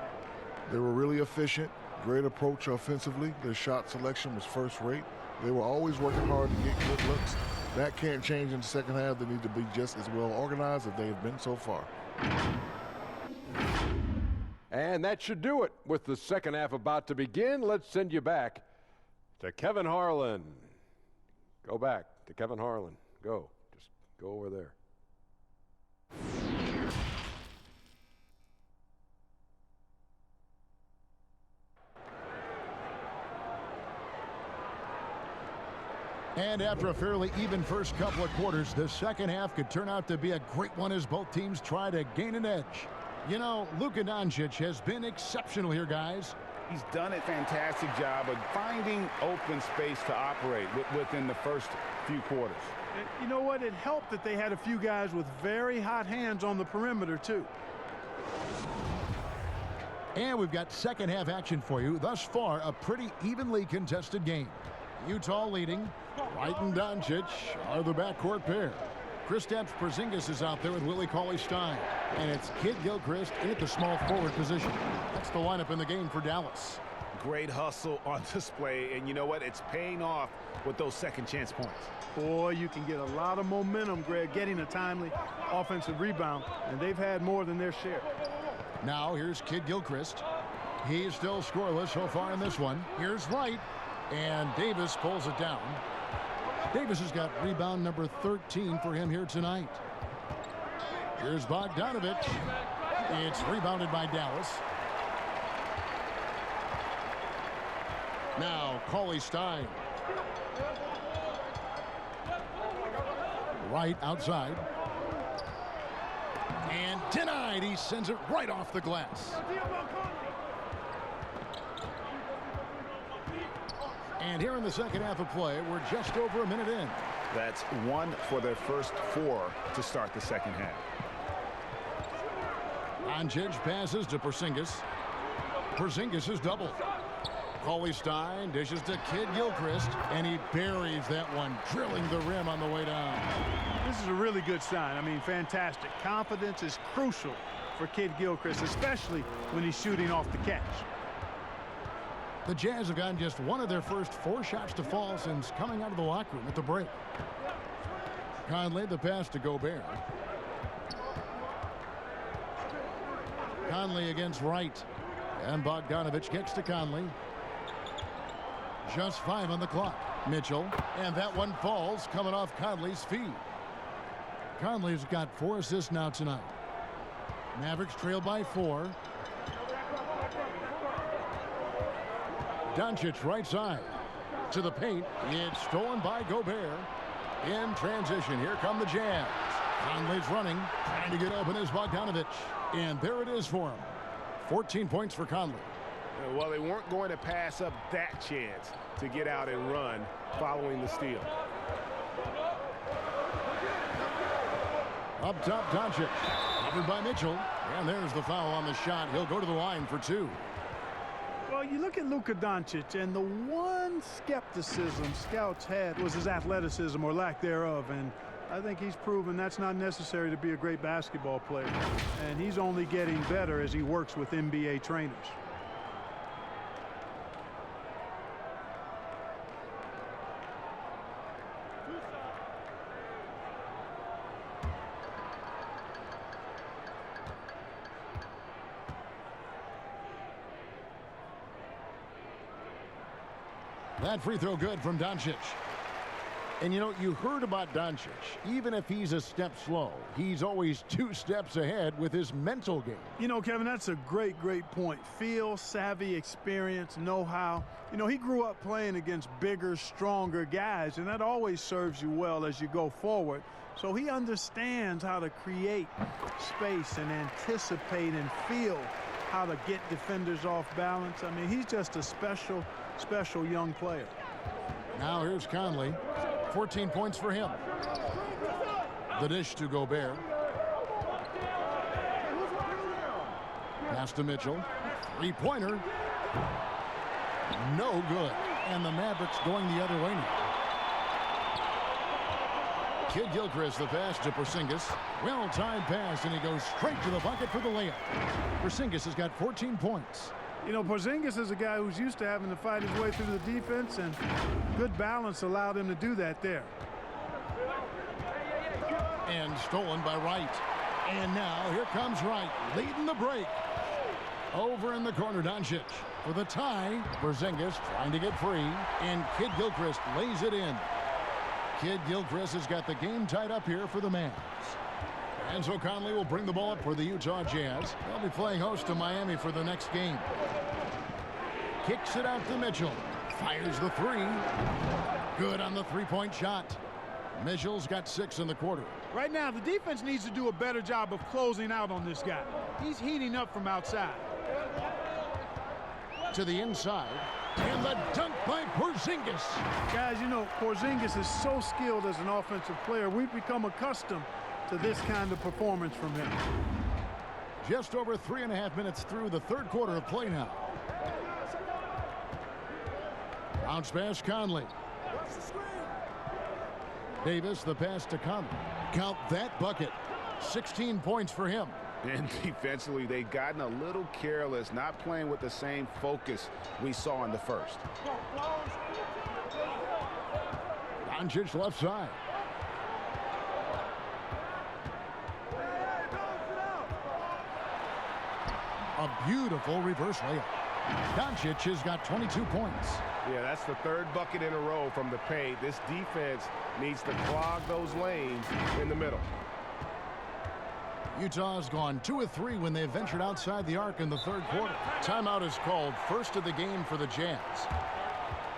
They were really efficient, great approach offensively. Their shot selection was first rate. They were always working hard to get good looks. That can't change in the second half. They need to be just as well organized as they have been so far. And that should do it. With the second half about to begin, let's send you back to Kevin Harlan. Go back to Kevin Harlan. Go. Just go over there. And after a fairly even first couple of quarters, the second half could turn out to be a great one as both teams try to gain an edge. You know, Luka Doncic has been exceptional here, guys. He's done a fantastic job of finding open space to operate within the first few quarters. And you know what? It helped that they had a few guys with very hot hands on the perimeter, too. And we've got second half action for you. Thus far, a pretty evenly contested game. Utah leading. Wright and Doncic are the backcourt pair. Kristaps Porzingis is out there with Willie Cauley-Stein. And it's Kidd-Gilchrist in at the small forward position. That's the lineup in the game for Dallas. Great hustle on display, and you know what? It's paying off with those second chance points. Boy, you can get a lot of momentum, Greg, getting a timely offensive rebound, and they've had more than their share. Now here's Kidd-Gilchrist. He's still scoreless so far in this one. Here's Wright, and Davis pulls it down. Davis has got rebound number 13 for him here tonight. Here's Bogdanovich. It's rebounded by Dallas. Now Cauley-Stein. Wright outside. And denied. He sends it right off the glass. And here in the second half of play, we're just over a minute in. That's 1 for their first 4 to start the second half. Doncic passes to Porzingis. Porzingis is doubled. Cauley-Stein dishes to Kidd-Gilchrist, and he buries that one, drilling the rim on the way down. This is a really good sign. I mean, fantastic. Confidence is crucial for Kidd-Gilchrist, especially when he's shooting off the catch. The Jazz have gotten just one of their first 4 shots to fall since coming out of the locker room at the break. Conley, the pass to Gobert. Conley against Wright. And Bogdanovich kicks to Conley. Just 5 on the clock. Mitchell. And that one falls coming off Conley's feet. Conley's got 4 assists now tonight. Mavericks trail by 4. Doncic right side. To the paint. It's stolen by Gobert. In transition, here come the Jazz. Conley's running, trying to get open is Bogdanovic. And there it is for him. 14 points for Conley. Well, they weren't going to pass up that chance to get out and run following the steal. Up top, Doncic. Covered by Mitchell. And there's the foul on the shot. He'll go to the line for 2. Well, you look at Luka Doncic, and the one skepticism scouts had was his athleticism or lack thereof. And I think he's proven that's not necessary to be a great basketball player. And he's only getting better as he works with NBA trainers. That free throw good from Doncic. And, you know, you heard about Doncic. Even if he's a step slow, he's always 2 steps ahead with his mental game. You know, Kevin, that's a great point. Feel, savvy, experience, know-how. You know, he grew up playing against bigger, stronger guys, and that always serves you well as you go forward. So he understands how to create space and anticipate and feel how to get defenders off balance. I mean, he's just a special young player. Now here's Conley. 14 points for him. The dish to Gobert. Pass to Mitchell. 3-pointer. No good. And the Mavericks going the other way now. Kid Gilchrist, the pass to Porzingis. Well-timed pass, and he goes straight to the bucket for the layup. Porzingis has got 14 points. You know, Porzingis is a guy who's used to having to fight his way through the defense, and good balance allowed him to do that there. And stolen by Wright. And now here comes Wright, leading the break. Over in the corner, Doncic for the tie. Porzingis trying to get free, and Kid Gilchrist lays it in. Kid Gilchrist has got the game tied up here for the Mavs. And so Conley will bring the ball up for the Utah Jazz. They'll be playing host to Miami for the next game. Kicks it out to Mitchell. Fires the 3. Good on the 3-point shot. Mitchell's got 6 in the quarter. Right now, the defense needs to do a better job of closing out on this guy. He's heating up from outside. To the inside. And the dunk by Porzingis. Guys, you know, Porzingis is so skilled as an offensive player. We've become accustomed to this kind of performance from him. Just over 3.5 minutes through the third quarter of play now. Bounce pass, Conley. Davis, the pass to Conley. Count that bucket. 16 points for him. And defensively, they've gotten a little careless, not playing with the same focus we saw in the first. Doncic left side. A beautiful reverse layup. Doncic has got 22 points. Yeah, that's the 3rd bucket in a row from the paint. This defense needs to clog those lanes in the middle. Utah's gone 2 of 3 when they ventured outside the arc in the third quarter. Timeout is called, first of the game for the Jazz.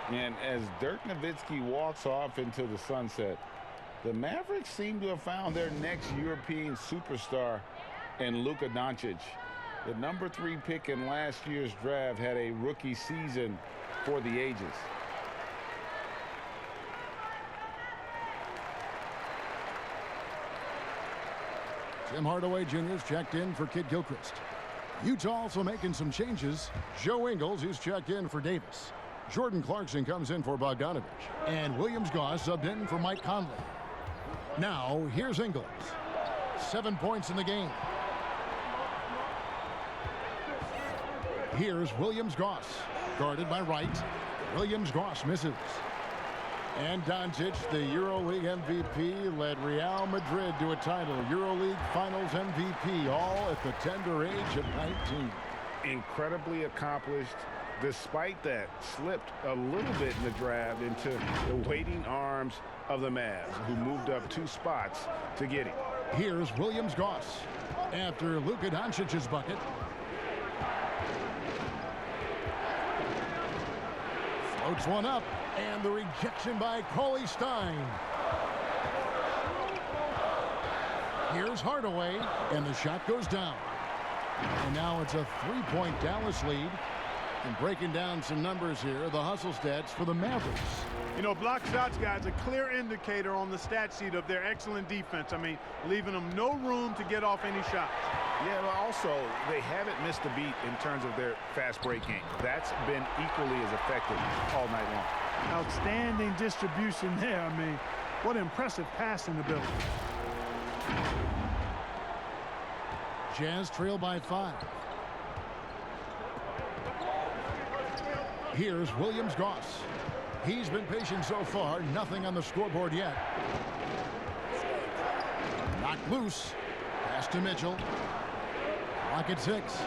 And as Dirk Nowitzki walks off into the sunset, the Mavericks seem to have found their next European superstar in Luka Doncic. The number 3 pick in last year's draft had a rookie season for the ages. Tim Hardaway Jr.'s checked in for Kid Gilchrist. Utah also making some changes. Joe Ingles is checked in for Davis. Jordan Clarkson comes in for Bogdanovic. And Williams Goss subbed in for Mike Conley. Now, here's Ingles. 7 points in the game. Here's Williams Goss. Guarded by Wright. Williams Goss misses. And Doncic, the EuroLeague MVP, led Real Madrid to a title. EuroLeague Finals MVP, all at the tender age of 19. Incredibly accomplished. Despite that, slipped a little bit in the draft into the waiting arms of the Mavs, who moved up 2 spots to get him. Here's Williams Goss after Luka Doncic's bucket. Floats one up, and the rejection by Cauley Stein. Here's Hardaway, and the shot goes down. And now it's a 3-point Dallas lead. And breaking down some numbers here, the hustle stats for the Mavericks. You know, block shots, guys, a clear indicator on the stat sheet of their excellent defense. I mean, leaving them no room to get off any shots. Yeah, but also, they haven't missed a beat in terms of their fast break game. That's been equally as effective all night long. Outstanding distribution there. I mean, what impressive passing ability. Jazz trail by 5. Here's Williams-Goss. He's been patient so far. Nothing on the scoreboard yet. Knocked loose. Pass to Mitchell. Clock at 6.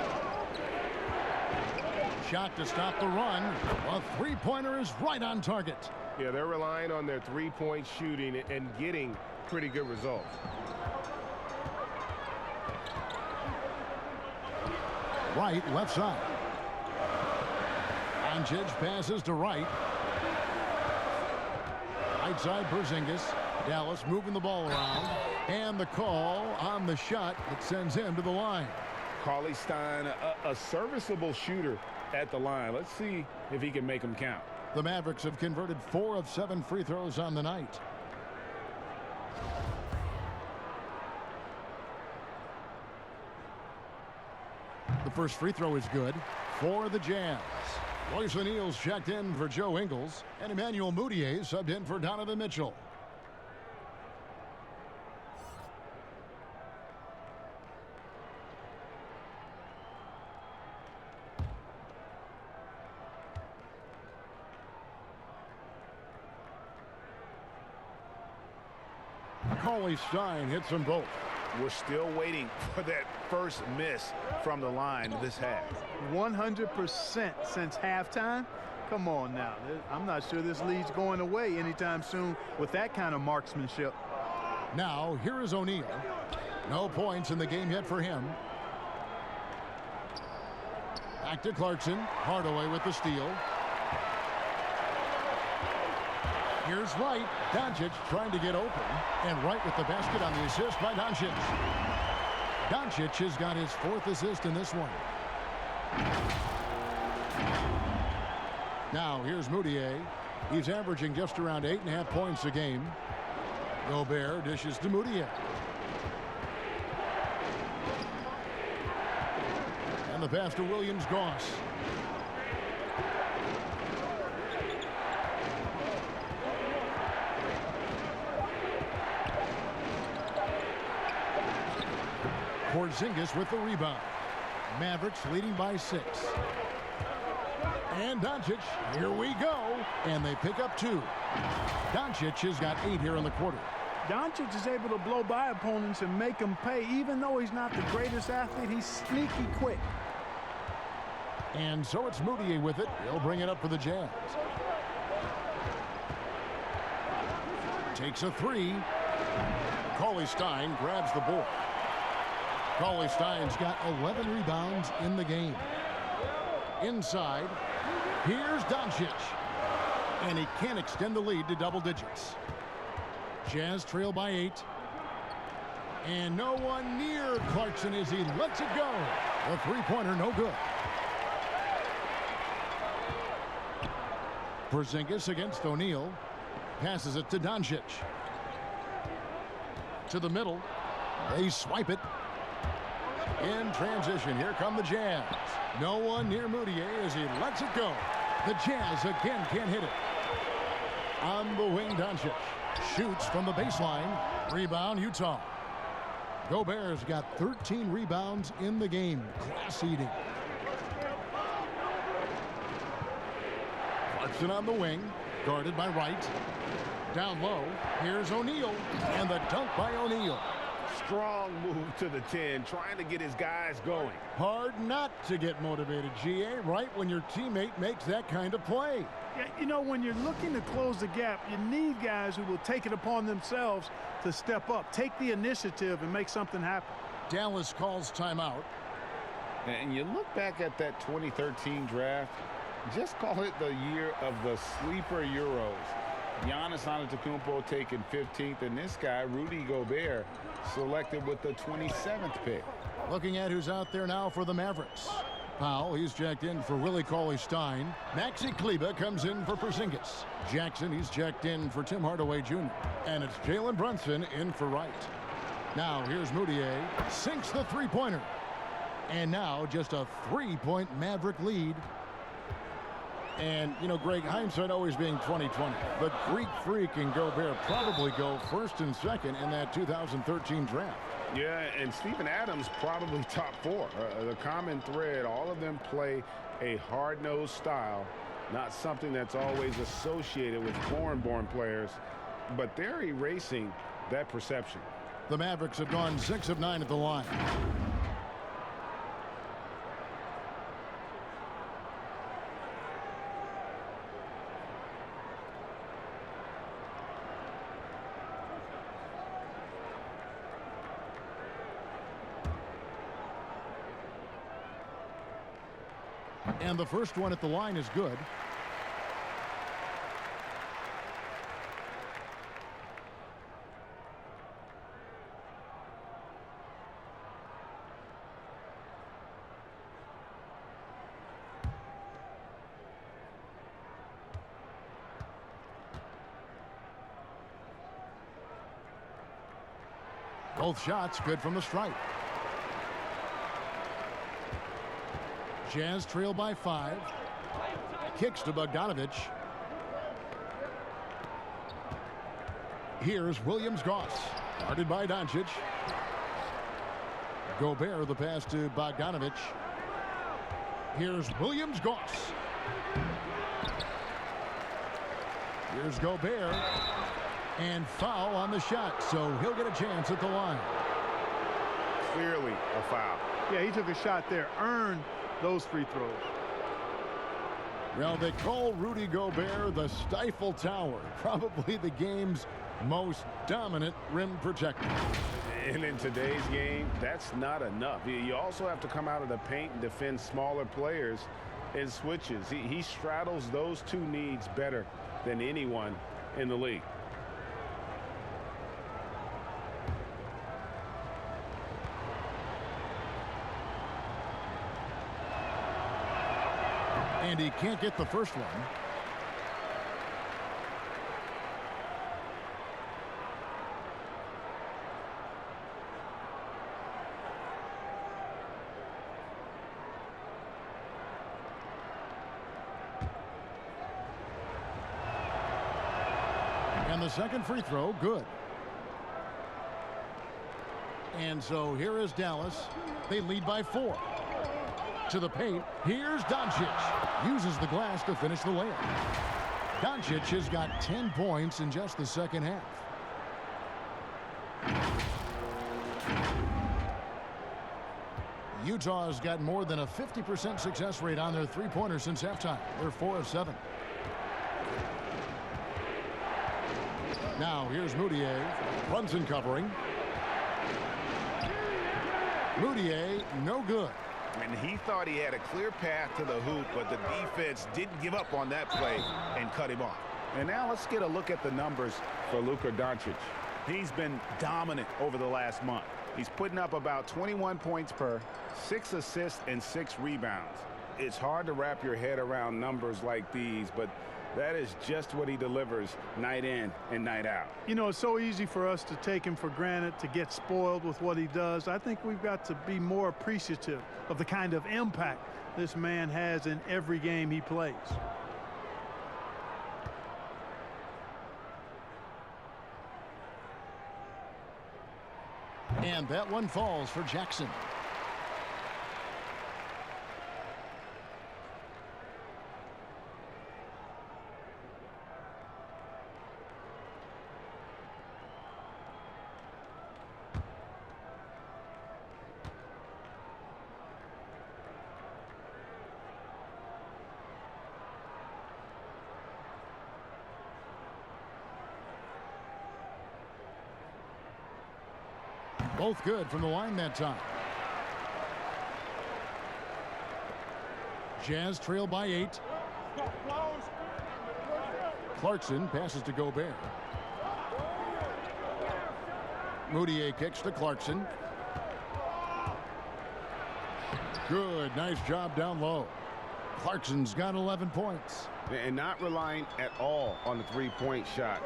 Shot to stop the run. A three-pointer is right on target. Yeah, they're relying on their three-point shooting and getting pretty good results. Wright, left side. Doncic passes to Wright. Right side, Porzingis. Dallas moving the ball around. And the call on the shot that sends him to the line. Cauley Stein, a serviceable shooter at the line. Let's see if he can make them count. The Mavericks have converted 4 of 7 free throws on the night. The first free throw is good for the Jazz. Royce O'Neal's checked in for Joe Ingles, and Emmanuel Mudiay subbed in for Donovan Mitchell. Cauley Stein hits them both. We're still waiting for that first miss from the line this half. 100% since halftime. Come on now. I'm not sure this lead's going away anytime soon with that kind of marksmanship. Now, here is O'Neal. No points in the game yet for him. Back to Clarkson. Hardaway with the steal. Here's Wright. Doncic trying to get open. And Wright with the basket on the assist by Doncic. Doncic has got his 4th assist in this one. Now here's Mudiay. He's averaging just around 8.5 points a game. Gobert dishes to Mudiay. And the pass to Williams-Goss. Porzingis with the rebound. Mavericks leading by 6. And Doncic, here we go. And they pick up 2. Doncic has got 8 here in the quarter. Doncic is able to blow by opponents and make them pay. Even though he's not the greatest athlete, he's sneaky quick. And so it's Mudiay with it. He'll bring it up for the Jazz. Takes a 3. Cauley Stein grabs the board. Cauley Stein's got 11 rebounds in the game. Inside, here's Doncic. And he can't extend the lead to double digits. Jazz trail by 8. And no one near Clarkson as he lets it go. The three-pointer no good. Porzingis against O'Neal. Passes it to Doncic. To the middle. They swipe it. In transition, here come the Jazz. No one near Mudiay as he lets it go. The Jazz again can't hit it. On the wing, Doncic shoots from the baseline. Rebound, Utah. Gobert's got 13 rebounds in the game. Class eating. Clarkson on the wing, guarded by Wright. Down low, here's O'Neal, and the dunk by O'Neal. Strong move to the 10, trying to get his guys going. Hard not to get motivated, GA, right when your teammate makes that kind of play. Yeah, you know, when you're looking to close the gap, you need guys who will take it upon themselves to step up, take the initiative, and make something happen. Dallas calls timeout. And you look back at that 2013 draft, Just call it the year of the sleeper Euros. Giannis Antetokounmpo taken 15th, and this guy, Rudy Gobert, selected with the 27th pick. Looking at who's out there now for the Mavericks. Powell, he's checked in for Willie Cauley-Stein. Maxi Kleber comes in for Porzingis. Jackson, he's checked in for Tim Hardaway Jr. And it's Jalen Brunson in for Wright. Now here's Moutier, sinks the three-pointer. And now just a 3-point Maverick lead. And, you know, Greg, hindsight always being 20/20. But Greek Freak and Gobert probably go first and second in that 2013 draft. Yeah, and Steven Adams probably top 4. The common thread, all of them play a hard-nosed style, not something that's always associated with foreign-born players, but they're erasing that perception. The Mavericks have gone 6 of 9 at the line. And the first one at the line is good. Both shots good from the stripe. Jazz trail by 5. Kicks to Bogdanovich. Here's Williams-Goss. Guarded by Doncic. Gobert the pass to Bogdanovich. Here's Williams-Goss. Here's Gobert. And foul on the shot, so he'll get a chance at the line. Clearly a foul. Yeah, he took a shot there, earned those free throws. Well, they call Rudy Gobert the Stifle Tower, probably the game's most dominant rim protector. And in today's game, that's not enough. You also have to come out of the paint and defend smaller players in switches. He straddles those two needs better than anyone in the league. And he can't get the first one. And the second free throw, good. And so here is Dallas. They lead by 4. To the paint. Here's Doncic. Uses the glass to finish the layup. Doncic has got 10 points in just the second half. Utah's got more than a 50% success rate on their three-pointers since halftime. They're 4 of 7. Now here's Moutier. Brunson covering. Moutier, no good. And he thought he had a clear path to the hoop, but the defense didn't give up on that play and cut him off. And now let's get a look at the numbers for Luka Doncic. He's been dominant over the last month. He's putting up about 21 points per, 6 assists, and 6 rebounds. It's hard to wrap your head around numbers like these, but that is just what he delivers night in and night out. You know, it's so easy for us to take him for granted, to get spoiled with what he does. I think we've got to be more appreciative of the kind of impact this man has in every game he plays. And that one falls for Jackson. Both good from the line that time. Jazz trail by 8. Clarkson passes to Gobert. Moutier kicks to Clarkson. Good, nice job down low. Clarkson's got 11 points. And not relying at all on the three-point shot.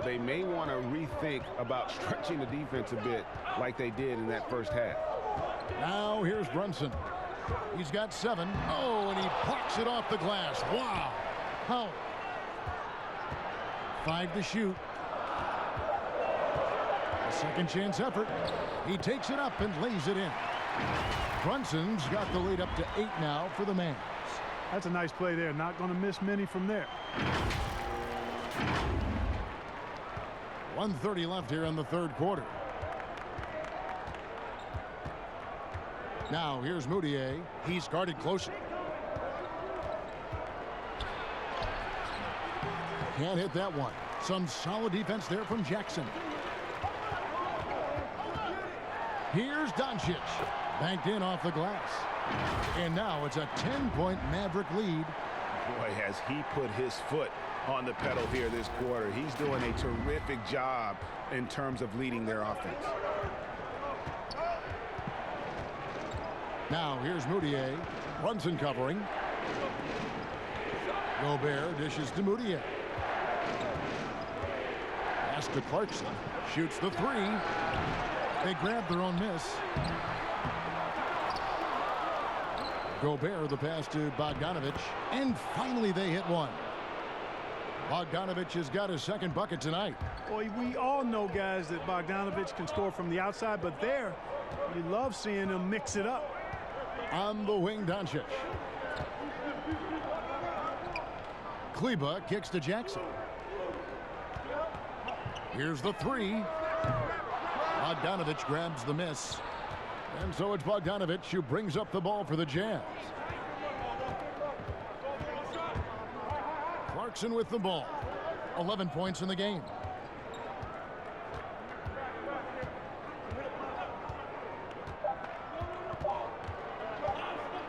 They may want to rethink about stretching the defense a bit like they did in that first half. Now here's Brunson. He's got 7. Oh, and he plucks it off the glass. Wow. How? 5 to shoot. A second chance effort. He takes it up and lays it in. Brunson's got the lead up to 8 now for the Mavs. That's a nice play there. Not going to miss many from there. 1:30 left here in the third quarter. Now here's Moutier. He's guarded closely. Can't hit that one. Some solid defense there from Jackson. Here's Doncic. Banked in off the glass. And now it's a 10-point Maverick lead. Boy, has he put his foot on the pedal here this quarter. He's doing a terrific job in terms of leading their offense. Now here's Moutier. Brunson covering. Gobert dishes to Moutier. Pass to Clarkson. Shoots the 3. They grab their own miss. Gobert the pass to Bogdanovic. And finally they hit one. Bogdanovic has got his second bucket tonight. Boy, we all know, guys, that Bogdanovic can score from the outside, but there, you love seeing him mix it up. On the wing, Doncic. Kleba kicks to Jackson. Here's the 3. Bogdanovic grabs the miss. And so it's Bogdanovic who brings up the ball for the Jazz. Clarkson with the ball. 11 points in the game.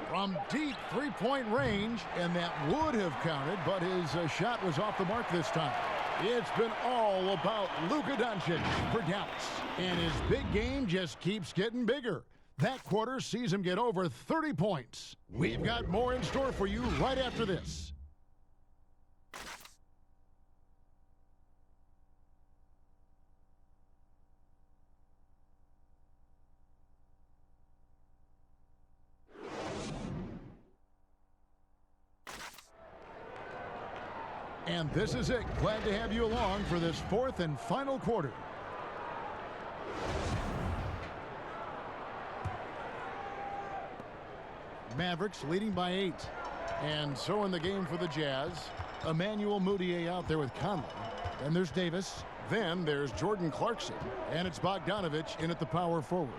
From deep three-point range, and that would have counted, but his shot was off the mark this time. It's been all about Luka Doncic for Dallas, and his big game just keeps getting bigger. That quarter sees him get over 30 points. We've got more in store for you right after this. And this is it. Glad to have you along for this fourth and final quarter. Mavericks leading by 8. And so in the game for the Jazz, Emmanuel Moutier out there with Conley. Then there's Davis. Then there's Jordan Clarkson. And it's Bogdanovic in at the power forward.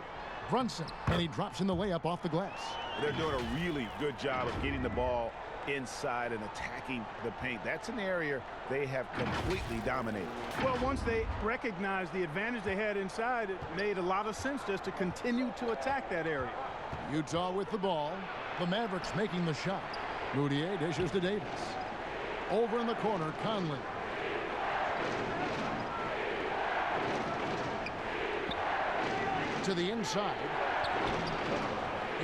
Brunson, and he drops in the layup off the glass. They're doing a really good job of getting the ball inside and attacking the paint. That's an area they have completely dominated. Well, once they recognized the advantage they had inside, it made a lot of sense just to continue to attack that area. Utah with the ball. The Mavericks making the shot. Moutier dishes to Davis. Over in the corner, Conley. To the inside.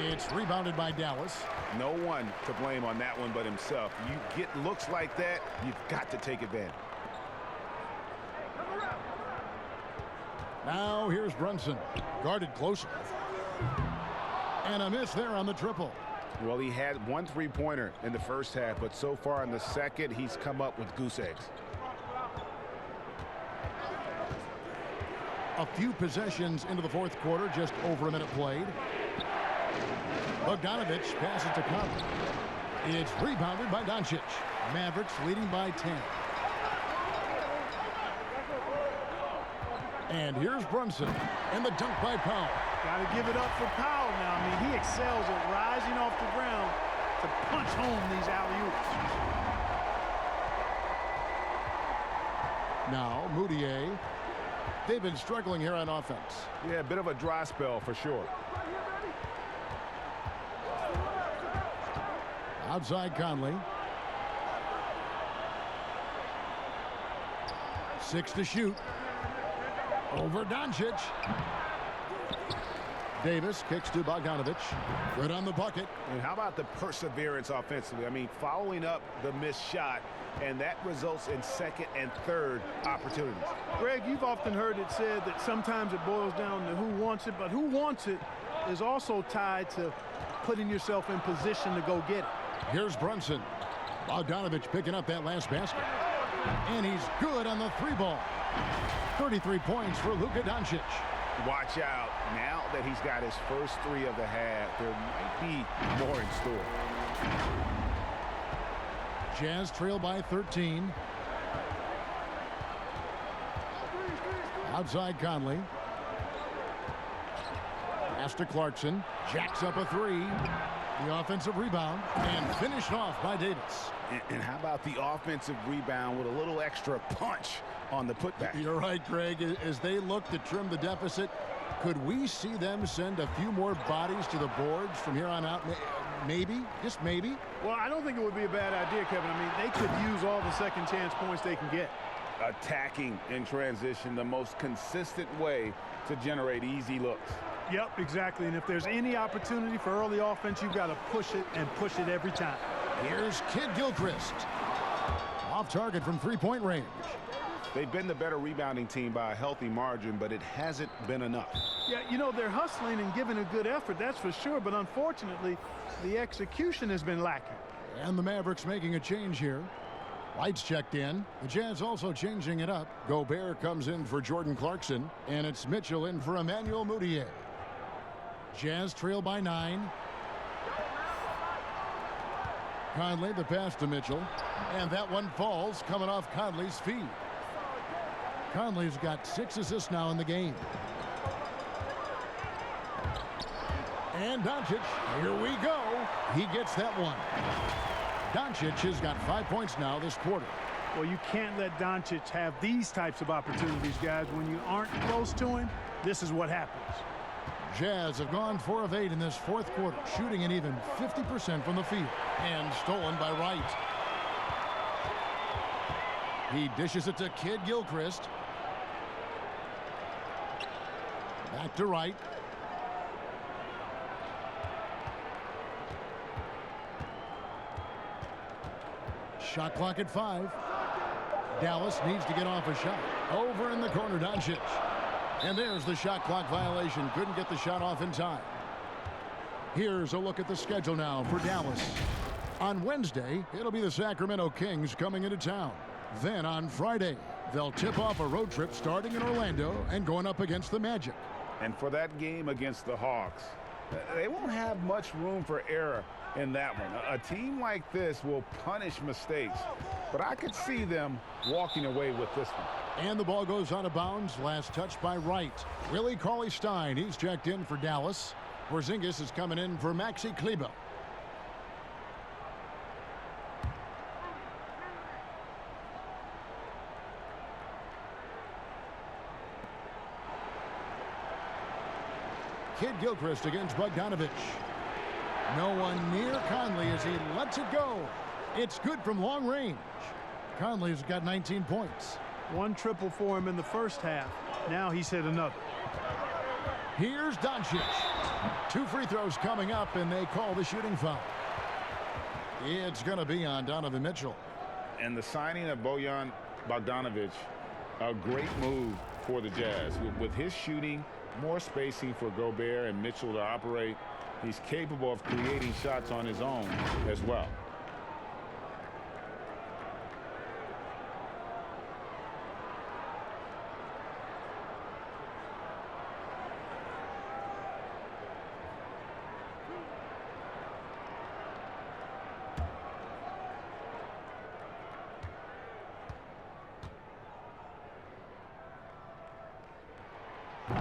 It's rebounded by Dallas. No one to blame on that one but himself. You get looks like that, you've got to take advantage. Now here's Brunson. Guarded closely. And a miss there on the triple. Well, he had one three-pointer in the first half, but so far in the second, he's come up with goose eggs. A few possessions into the fourth quarter, just over a minute played. Bogdanovic passes to Conley. It's rebounded by Doncic. Mavericks leading by 10. And here's Brunson. And the dunk by Powell. Got to give it up for Powell now. I mean, he excels at rising off the ground to punch home these alley-oops. Now, Moutier. They've been struggling here on offense. Yeah, a bit of a dry spell for sure. Outside Conley. 6 to shoot. Over Doncic. Davis kicks to Bogdanovic. Good on the bucket. And how about the perseverance offensively? I mean, following up the missed shot, and that results in second and third opportunities. Greg, you've often heard it said that sometimes it boils down to who wants it, but who wants it is also tied to putting yourself in position to go get it. Here's Brunson. Bogdanovic picking up that last basket. And he's good on the 3-ball. 33 points for Luka Doncic. Watch out. Now that he's got his first 3 of the half, there might be more in store. Jazz trail by 13. Outside Conley. Pass to Clarkson. Jacks up a 3. The offensive rebound. And finished off by Davis. And how about the offensive rebound with a little extra punch on the putback? You're right, Greg. As they look to trim the deficit, could we see them send a few more bodies to the boards from here on out? Maybe, just maybe. Well, I don't think it would be a bad idea, Kevin. I mean, they could use all the second chance points they can get. Attacking in transition, the most consistent way to generate easy looks. Yep, exactly. And if there's any opportunity for early offense, you've got to push it and push it every time. Here's Kid Gilchrist. Off target from 3-point range. They've been the better rebounding team by a healthy margin, but it hasn't been enough. Yeah, you know, they're hustling and giving a good effort, that's for sure. But unfortunately, the execution has been lacking. And the Mavericks making a change here. White's checked in. The Jazz also changing it up. Gobert comes in for Jordan Clarkson. And it's Mitchell in for Emmanuel Mudiay. Jazz trail by 9. Conley, the pass to Mitchell. And that one falls, coming off Conley's feet. Conley's got 6 assists now in the game. And Doncic, here we go. He gets that one. Doncic has got 5 points now this quarter. Well, you can't let Doncic have these types of opportunities, guys. When you aren't close to him, this is what happens. Jazz have gone 4 of 8 in this fourth quarter, shooting an even 50% from the field. And stolen by Wright. He dishes it to Kid Gilchrist. Back to Wright. Shot clock at 5. Dallas needs to get off a shot. Over in the corner, Doncic. And there's the shot clock violation. Couldn't get the shot off in time. Here's a look at the schedule now for Dallas. On Wednesday, it'll be the Sacramento Kings coming into town. Then on Friday, they'll tip off a road trip starting in Orlando and going up against the Magic. And for that game against the Hawks, they won't have much room for error in that one. A team like this will punish mistakes, but I could see them walking away with this one. And the ball goes out of bounds. Last touch by Wright. Willie Cauley-Stein, he's checked in for Dallas. Porzingis is coming in for Maxi Kleber. Kid Gilchrist against Bogdanovic. No one near Conley as he lets it go. It's good from long range. Conley's got 19 points. 1 triple for him in the first half. Now he's hit another. Here's Doncic. 2 free throws coming up, and they call the shooting foul. It's going to be on Donovan Mitchell. And the signing of Bojan Bogdanovic, a great move for the Jazz. With his shooting, more spacing for Gobert and Mitchell to operate, he's capable of creating shots on his own as well.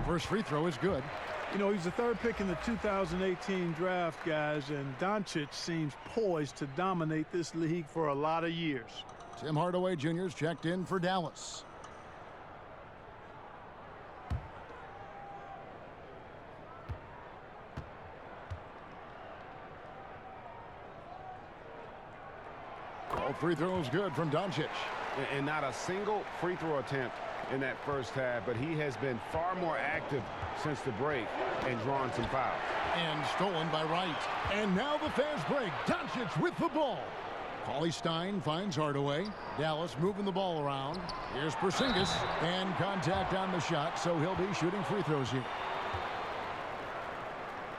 First free throw is good. You know, he's the 3rd pick in the 2018 draft, guys, and Doncic seems poised to dominate this league for a lot of years. Tim Hardaway Jr.'s checked in for Dallas. All free throws good from Doncic. and not a single free throw attempt in that first half, but he has been far more active since the break and drawn some fouls. And stolen by Wright. And now the fast break. Doncic with the ball. Cauley-Stein finds Hardaway. Dallas moving the ball around. Here's Porzingis. And contact on the shot, so he'll be shooting free throws here.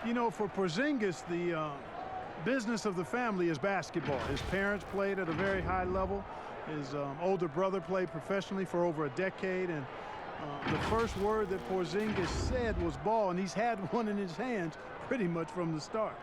You know, for Porzingis, the business of the family is basketball. His parents played at a very high level. His older brother played professionally for over a decade, and the first word that Porzingis said was ball, and he's had one in his hands pretty much from the start.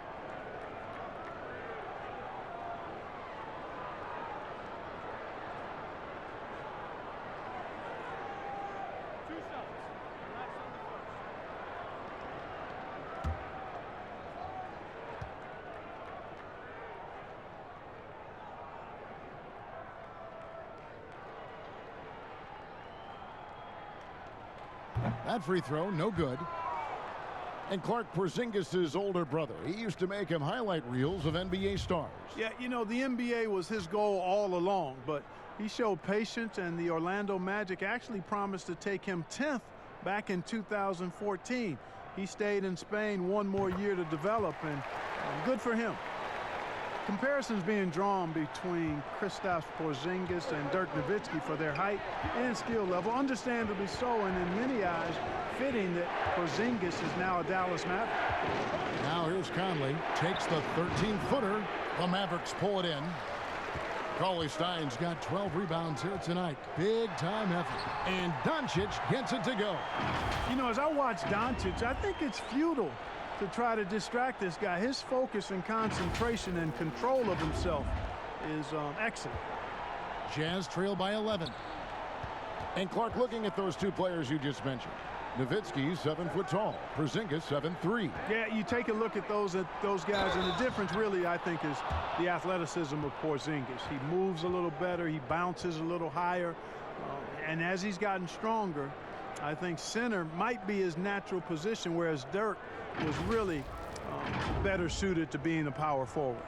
That free throw, no good. And Clark Porzingis' older brother. He used to make him highlight reels of NBA stars. Yeah, you know, the NBA was his goal all along, but he showed patience, and the Orlando Magic actually promised to take him 10th back in 2014. He stayed in Spain one more year to develop, and good for him. Comparisons being drawn between Kristaps Porzingis and Dirk Nowitzki for their height and skill level, understandably so, and in many eyes, fitting that Porzingis is now a Dallas Maverick. Now here's Conley, takes the 13-footer. The Mavericks pull it in. Cauley-Stein's got 12 rebounds here tonight. Big-time effort. And Doncic gets it to go. You know, as I watch Doncic, I think it's futile to try to distract this guy. His focus and concentration and control of himself is excellent. Jazz trail by 11. And Clark, looking at those two players you just mentioned. Nowitzki, 7 foot tall. Porzingis, 7'3". Yeah, you take a look at those guys, and the difference really, I think, is the athleticism of Porzingis. He moves a little better. He bounces a little higher. And as he's gotten stronger, I think center might be his natural position, whereas Dirk was really better suited to being a power forward.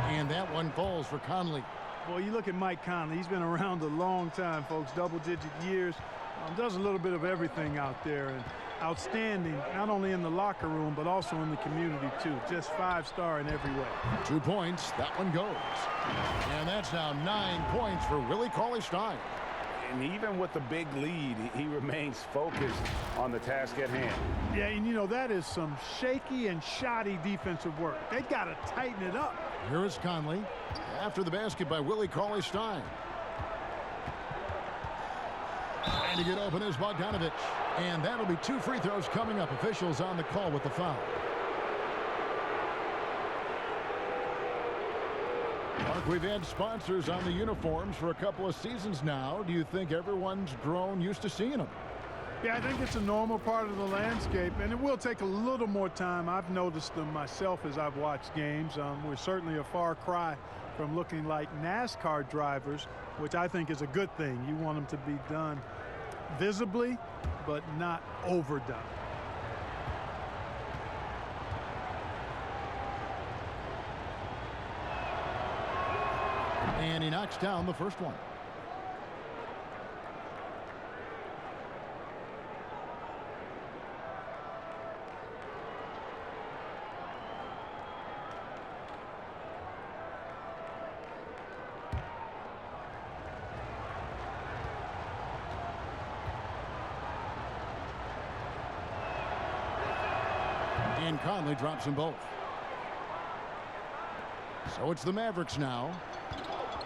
And that one falls for Conley. Well, you look at Mike Conley. He's been around a long time, folks, double-digit years. Does a little bit of everything out there, and outstanding, not only in the locker room, but also in the community, too. Just 5-star in every way. 2 points. That one goes. And that's now 9 points for Willie Cauley-Stein. And even with the big lead, he remains focused on the task at hand. Yeah, and you know, that is some shaky and shoddy defensive work. They got to tighten it up. Here is Conley. After the basket by Willie Cauley-Stein. Trying to get open is Bogdanovich. And that'll be 2 free throws coming up. Officials on the call with the foul. Mark, we've had sponsors on the uniforms for a couple of seasons now. Do you think everyone's grown used to seeing them? Yeah, I think it's a normal part of the landscape, and it will take a little more time. I've noticed them myself as I've watched games. We're certainly a far cry from looking like NASCAR drivers, which I think is a good thing. You want them to be done visibly, but not overdone. And he knocks down the first one. And Conley drops them both. So it's the Mavericks now.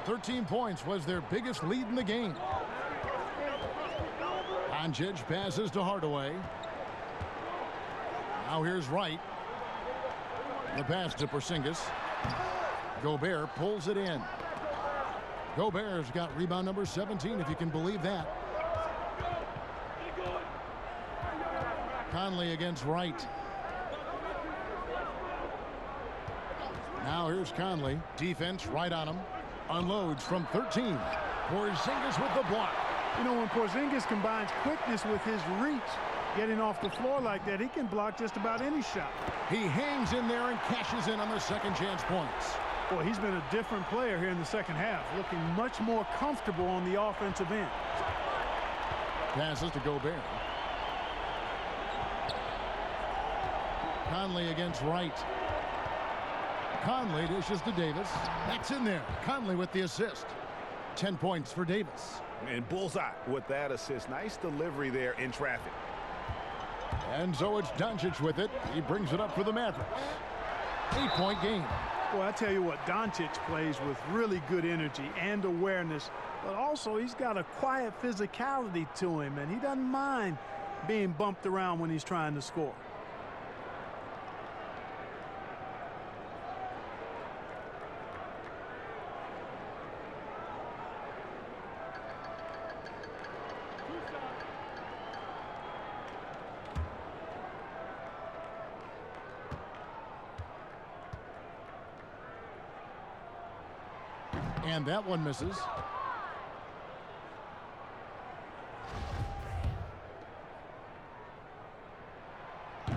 13 points was their biggest lead in the game. Doncic passes to Hardaway. Now here's Wright. The pass to Porzingis. Gobert pulls it in. Gobert's got rebound number 17, if you can believe that. Conley against Wright. Now here's Conley. Defense right on him. Unloads from 13. Porzingis with the block. You know, when Porzingis combines quickness with his reach, getting off the floor like that, he can block just about any shot. He hangs in there and cashes in on the second chance points. Boy, he's been a different player here in the second half, looking much more comfortable on the offensive end. Passes to Gobert. Conley against Wright. Conley dishes to Davis. That's in there. Conley with the assist. 10 points for Davis. And bullseye with that assist. Nice delivery there in traffic. And so it's Doncic with it. He brings it up for the Mavericks. 8-point game. Boy, I tell you what, Doncic plays with really good energy and awareness, but also he's got a quiet physicality to him, and he doesn't mind being bumped around when he's trying to score. And that one misses.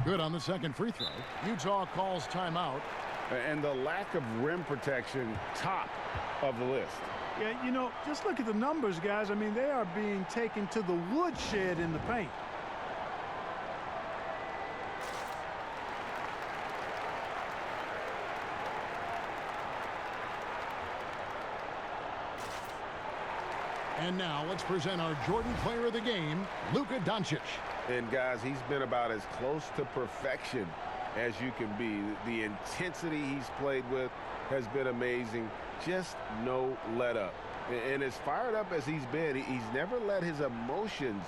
Good on the second free throw. Utah calls timeout. And the lack of rim protection, top of the list. Yeah, you know, just look at the numbers, guys. I mean, they are being taken to the woodshed in the paint. And now let's present our Jordan Player of the Game, Luka Doncic. And guys, he's been about as close to perfection as you can be. The intensity he's played with has been amazing. Just no let up. And as fired up as he's been, he's never let his emotions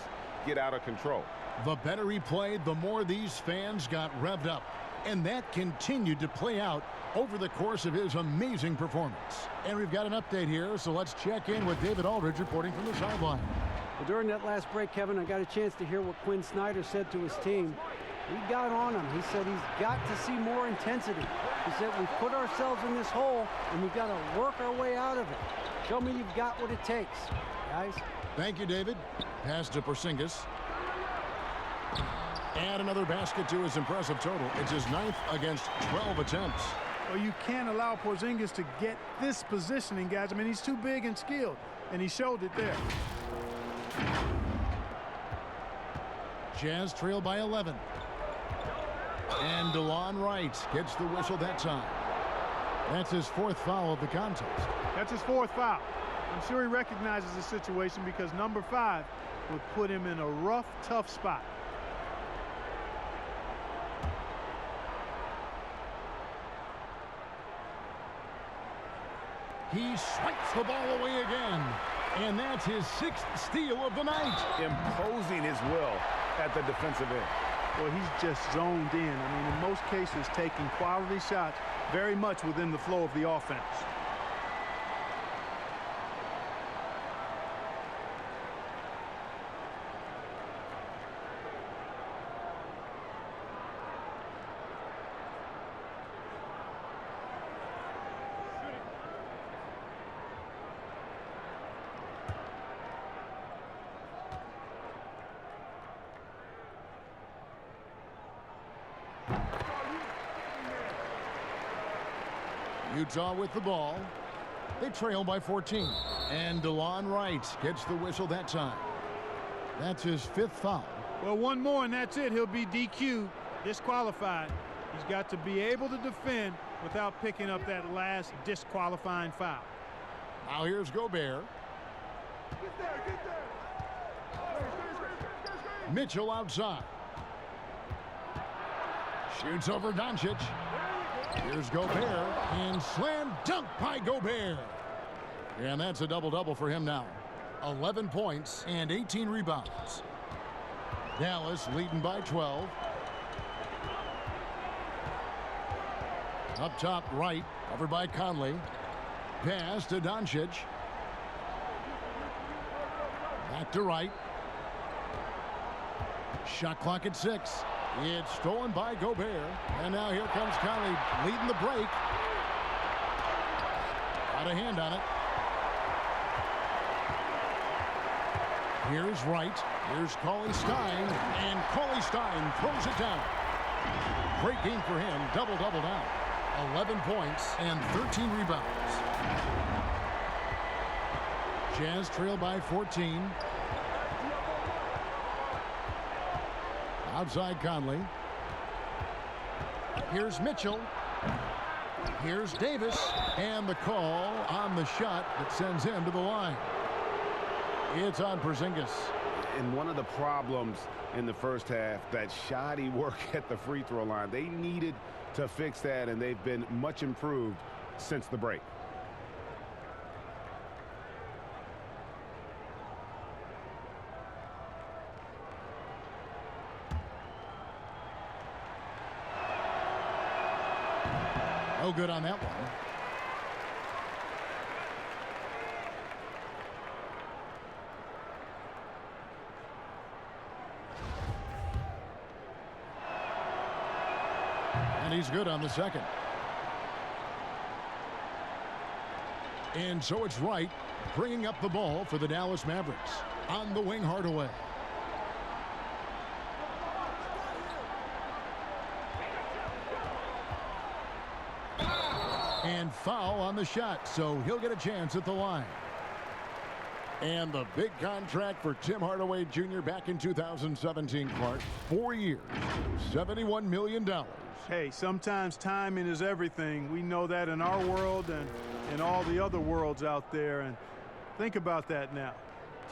get out of control. The better he played, the more these fans got revved up. And that continued to play out over the course of his amazing performance. And we've got an update here, so let's check in with David Aldridge reporting from the sideline. Well, during that last break, Kevin, I got a chance to hear what Quinn Snyder said to his team. He got on him. He said he's got to see more intensity. He said we've put ourselves in this hole, and we've got to work our way out of it. Show me you've got what it takes, guys. Thank you, David. Pass to Porzingis. Add another basket to his impressive total. It's his 9th against 12 attempts. Well, you can't allow Porzingis to get this positioning, guys. I mean, he's too big and skilled, and he showed it there. Jazz trail by 11. And DeLon Wright gets the whistle that time. That's his 4th foul of the contest. That's his 4th foul. I'm sure he recognizes the situation because number 5 would put him in a rough, tough spot. He swipes the ball away again. And that's his 6th steal of the night. Imposing his will at the defensive end. Well, he's just zoned in. I mean, in most cases, taking quality shots very much within the flow of the offense. Utah with the ball. They trail by 14. And DeLon Wright gets the whistle that time. That's his 5th foul. Well, one more and that's it. He'll be DQ'd, disqualified. He's got to be able to defend without picking up that last disqualifying foul. Now here's Gobert. Mitchell outside. Shoots over Doncic. Here's Gobert, and slam dunk by Gobert. And that's a double-double for him now. 11 points and 18 rebounds. Dallas leading by 12. Up top right, covered by Conley. Pass to Doncic. Back to right. Shot clock at 6. It's stolen by Gobert. And now here comes Conley leading the break. Got a hand on it. Here's Wright. Here's Cauley Stein. And Cauley Stein throws it down. Great game for him. Double-double now. 11 points and 13 rebounds. Jazz trail by 14. Outside Conley. Here's Mitchell. Here's Davis. And the call on the shot that sends him to the line. It's on Porzingis. And one of the problems in the first half, that shoddy work at the free throw line. They needed to fix that, and they've been much improved since the break. No good on that one. And he's good on the second. And so it's Wright bringing up the ball for the Dallas Mavericks. On the wing, Hardaway. And foul on the shot, so he'll get a chance at the line. And the big contract for Tim Hardaway Jr. back in 2017, Clark. 4 years, $71 million. Hey, sometimes timing is everything. We know that in our world and in all the other worlds out there. And think about that now.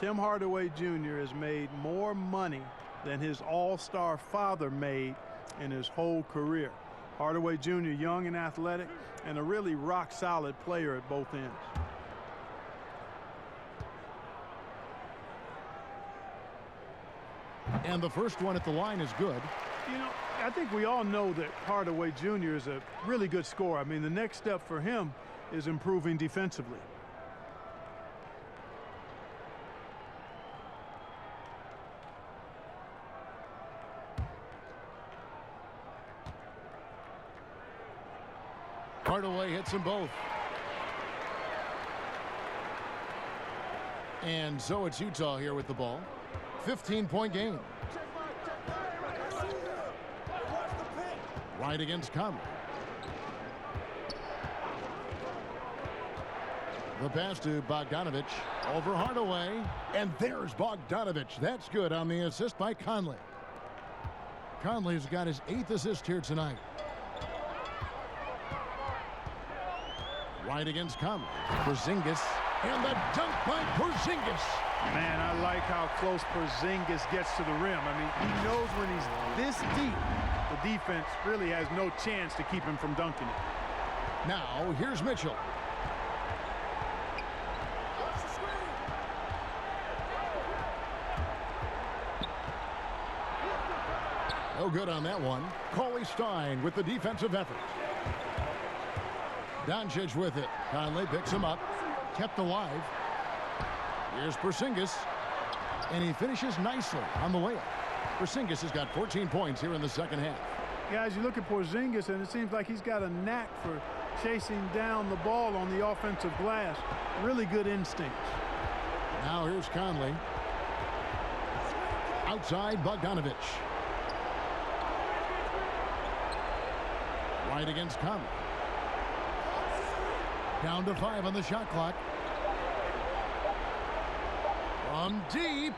Tim Hardaway Jr. has made more money than his all-star father made in his whole career. Hardaway Jr. young and athletic and a really rock-solid player at both ends. And the first one at the line is good. You know, I think we all know that Hardaway Jr. is a really good scorer. I mean, the next step for him is improving defensively. Hardaway hits them both. And so it's Utah here with the ball. 15-point game. Right against Conley. The pass to Bogdanovich. Over Hardaway. And there's Bogdanovich. That's good on the assist by Conley. Conley's got his 8th assist here tonight. Right against Conley. Porzingis. And the dunk by Porzingis. Man, I like how close Porzingis gets to the rim. I mean, he knows when he's this deep, the defense really has no chance to keep him from dunking it. Now, here's Mitchell. No good on that one. Cauley Stein with the defensive effort. Doncic with it. Conley picks him up. Kept alive. Here's Porzingis. And he finishes nicely on the layup. Porzingis has got 14 points here in the second half. Guys, you look at Porzingis, and it seems like he's got a knack for chasing down the ball on the offensive glass. Really good instincts. Now here's Conley. Outside Bogdanovich. Right against Conley. Down to 5 on the shot clock. From deep.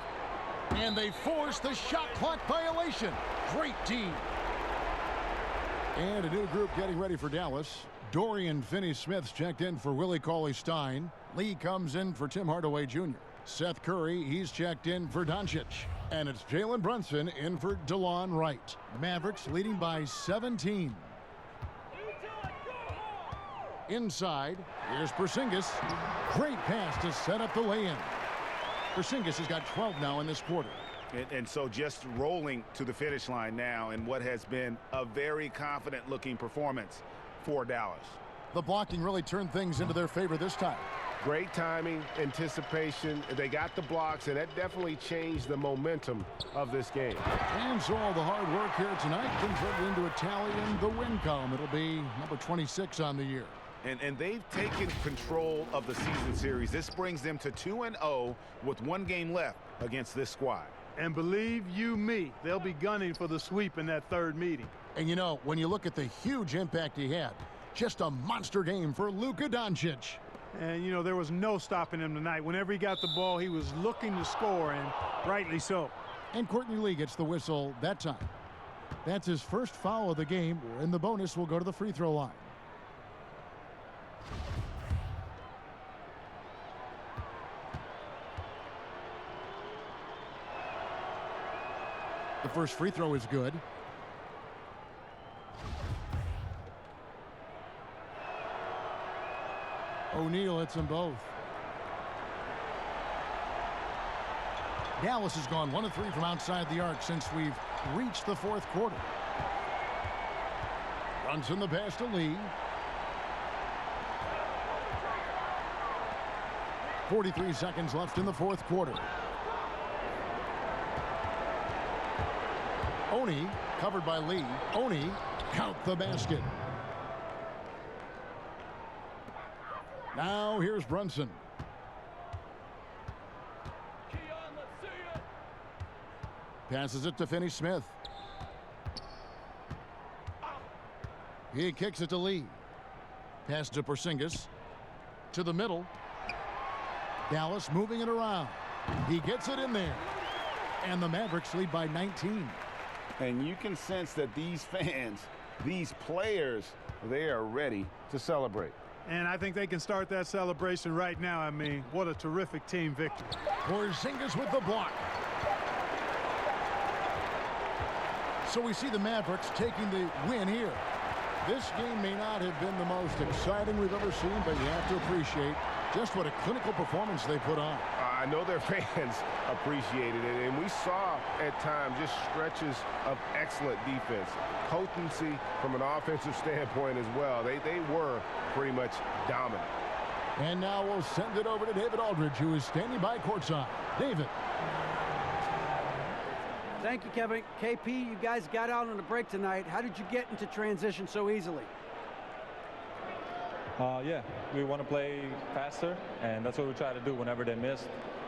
And they force the shot clock violation. Great team. And a new group getting ready for Dallas. Dorian Finney-Smith's checked in for Willie Cauley-Stein. Lee comes in for Tim Hardaway Jr. Seth Curry, he's checked in for Doncic. And it's Jalen Brunson in for DeLon Wright. Mavericks leading by 17. Inside, here's Porzingis. Great pass to set up the lay-in. Porzingis has got 12 now in this quarter. And so just rolling to the finish line now in what has been a very confident-looking performance for Dallas. The blocking really turned things into their favor this time. Great timing, anticipation. They got the blocks, and that definitely changed the momentum of this game. And so all the hard work here tonight converted into a tally in the win column. It'll be number 26 on the year. And they've taken control of the season series. This brings them to 2-0 with 1 game left against this squad. And believe you me, they'll be gunning for the sweep in that third meeting. And you know, when you look at the huge impact he had, just a monster game for Luka Doncic. And, you know, there was no stopping him tonight. Whenever he got the ball, he was looking to score, and rightly so. And Courtney Lee gets the whistle that time. That's his first foul of the game, and the bonus will go to the free throw line. The first free throw is good. O'Neal hits them both. Dallas has gone 1 of 3 from outside the arc since we've reached the fourth quarter. Brunson the pass to Lee. 43 seconds left in the fourth quarter. Oni covered by Lee. Oni count the basket. Now here's Brunson. Passes it to Finney-Smith. He kicks it to Lee. Pass to Porzingis. To the middle. Dallas moving it around. He gets it in there. And the Mavericks lead by 19. And you can sense that these fans, these players, they are ready to celebrate. And I think they can start that celebration right now. I mean, what a terrific team victory. Porzingis with the block. So we see the Mavericks taking the win here. This game may not have been the most exciting we've ever seen, but you have to appreciate just what a clinical performance they put on. I know their fans appreciated it, and we saw at times just stretches of excellent defense. Potency from an offensive standpoint as well. They were pretty much dominant. And now we'll send it over to David Aldridge, who is standing by courtside. David. Thank you, Kevin. KP, you guys got out on a break tonight. How did you get into transition so easily? Yeah, we want to play faster, and that's what we try to do whenever they miss.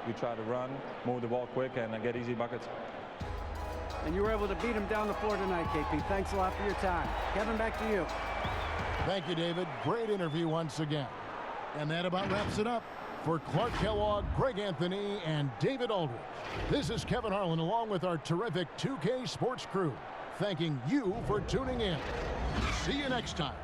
We try to run, move the ball quick, and get easy buckets. And you were able to beat him down the floor tonight, KP. Thanks a lot for your time. Kevin, back to you. Thank you, David. Great interview once again. And that about wraps it up. For Clark Kellogg, Greg Anthony, and David Aldridge, this is Kevin Harlan along with our terrific 2K Sports crew, thanking you for tuning in. See you next time.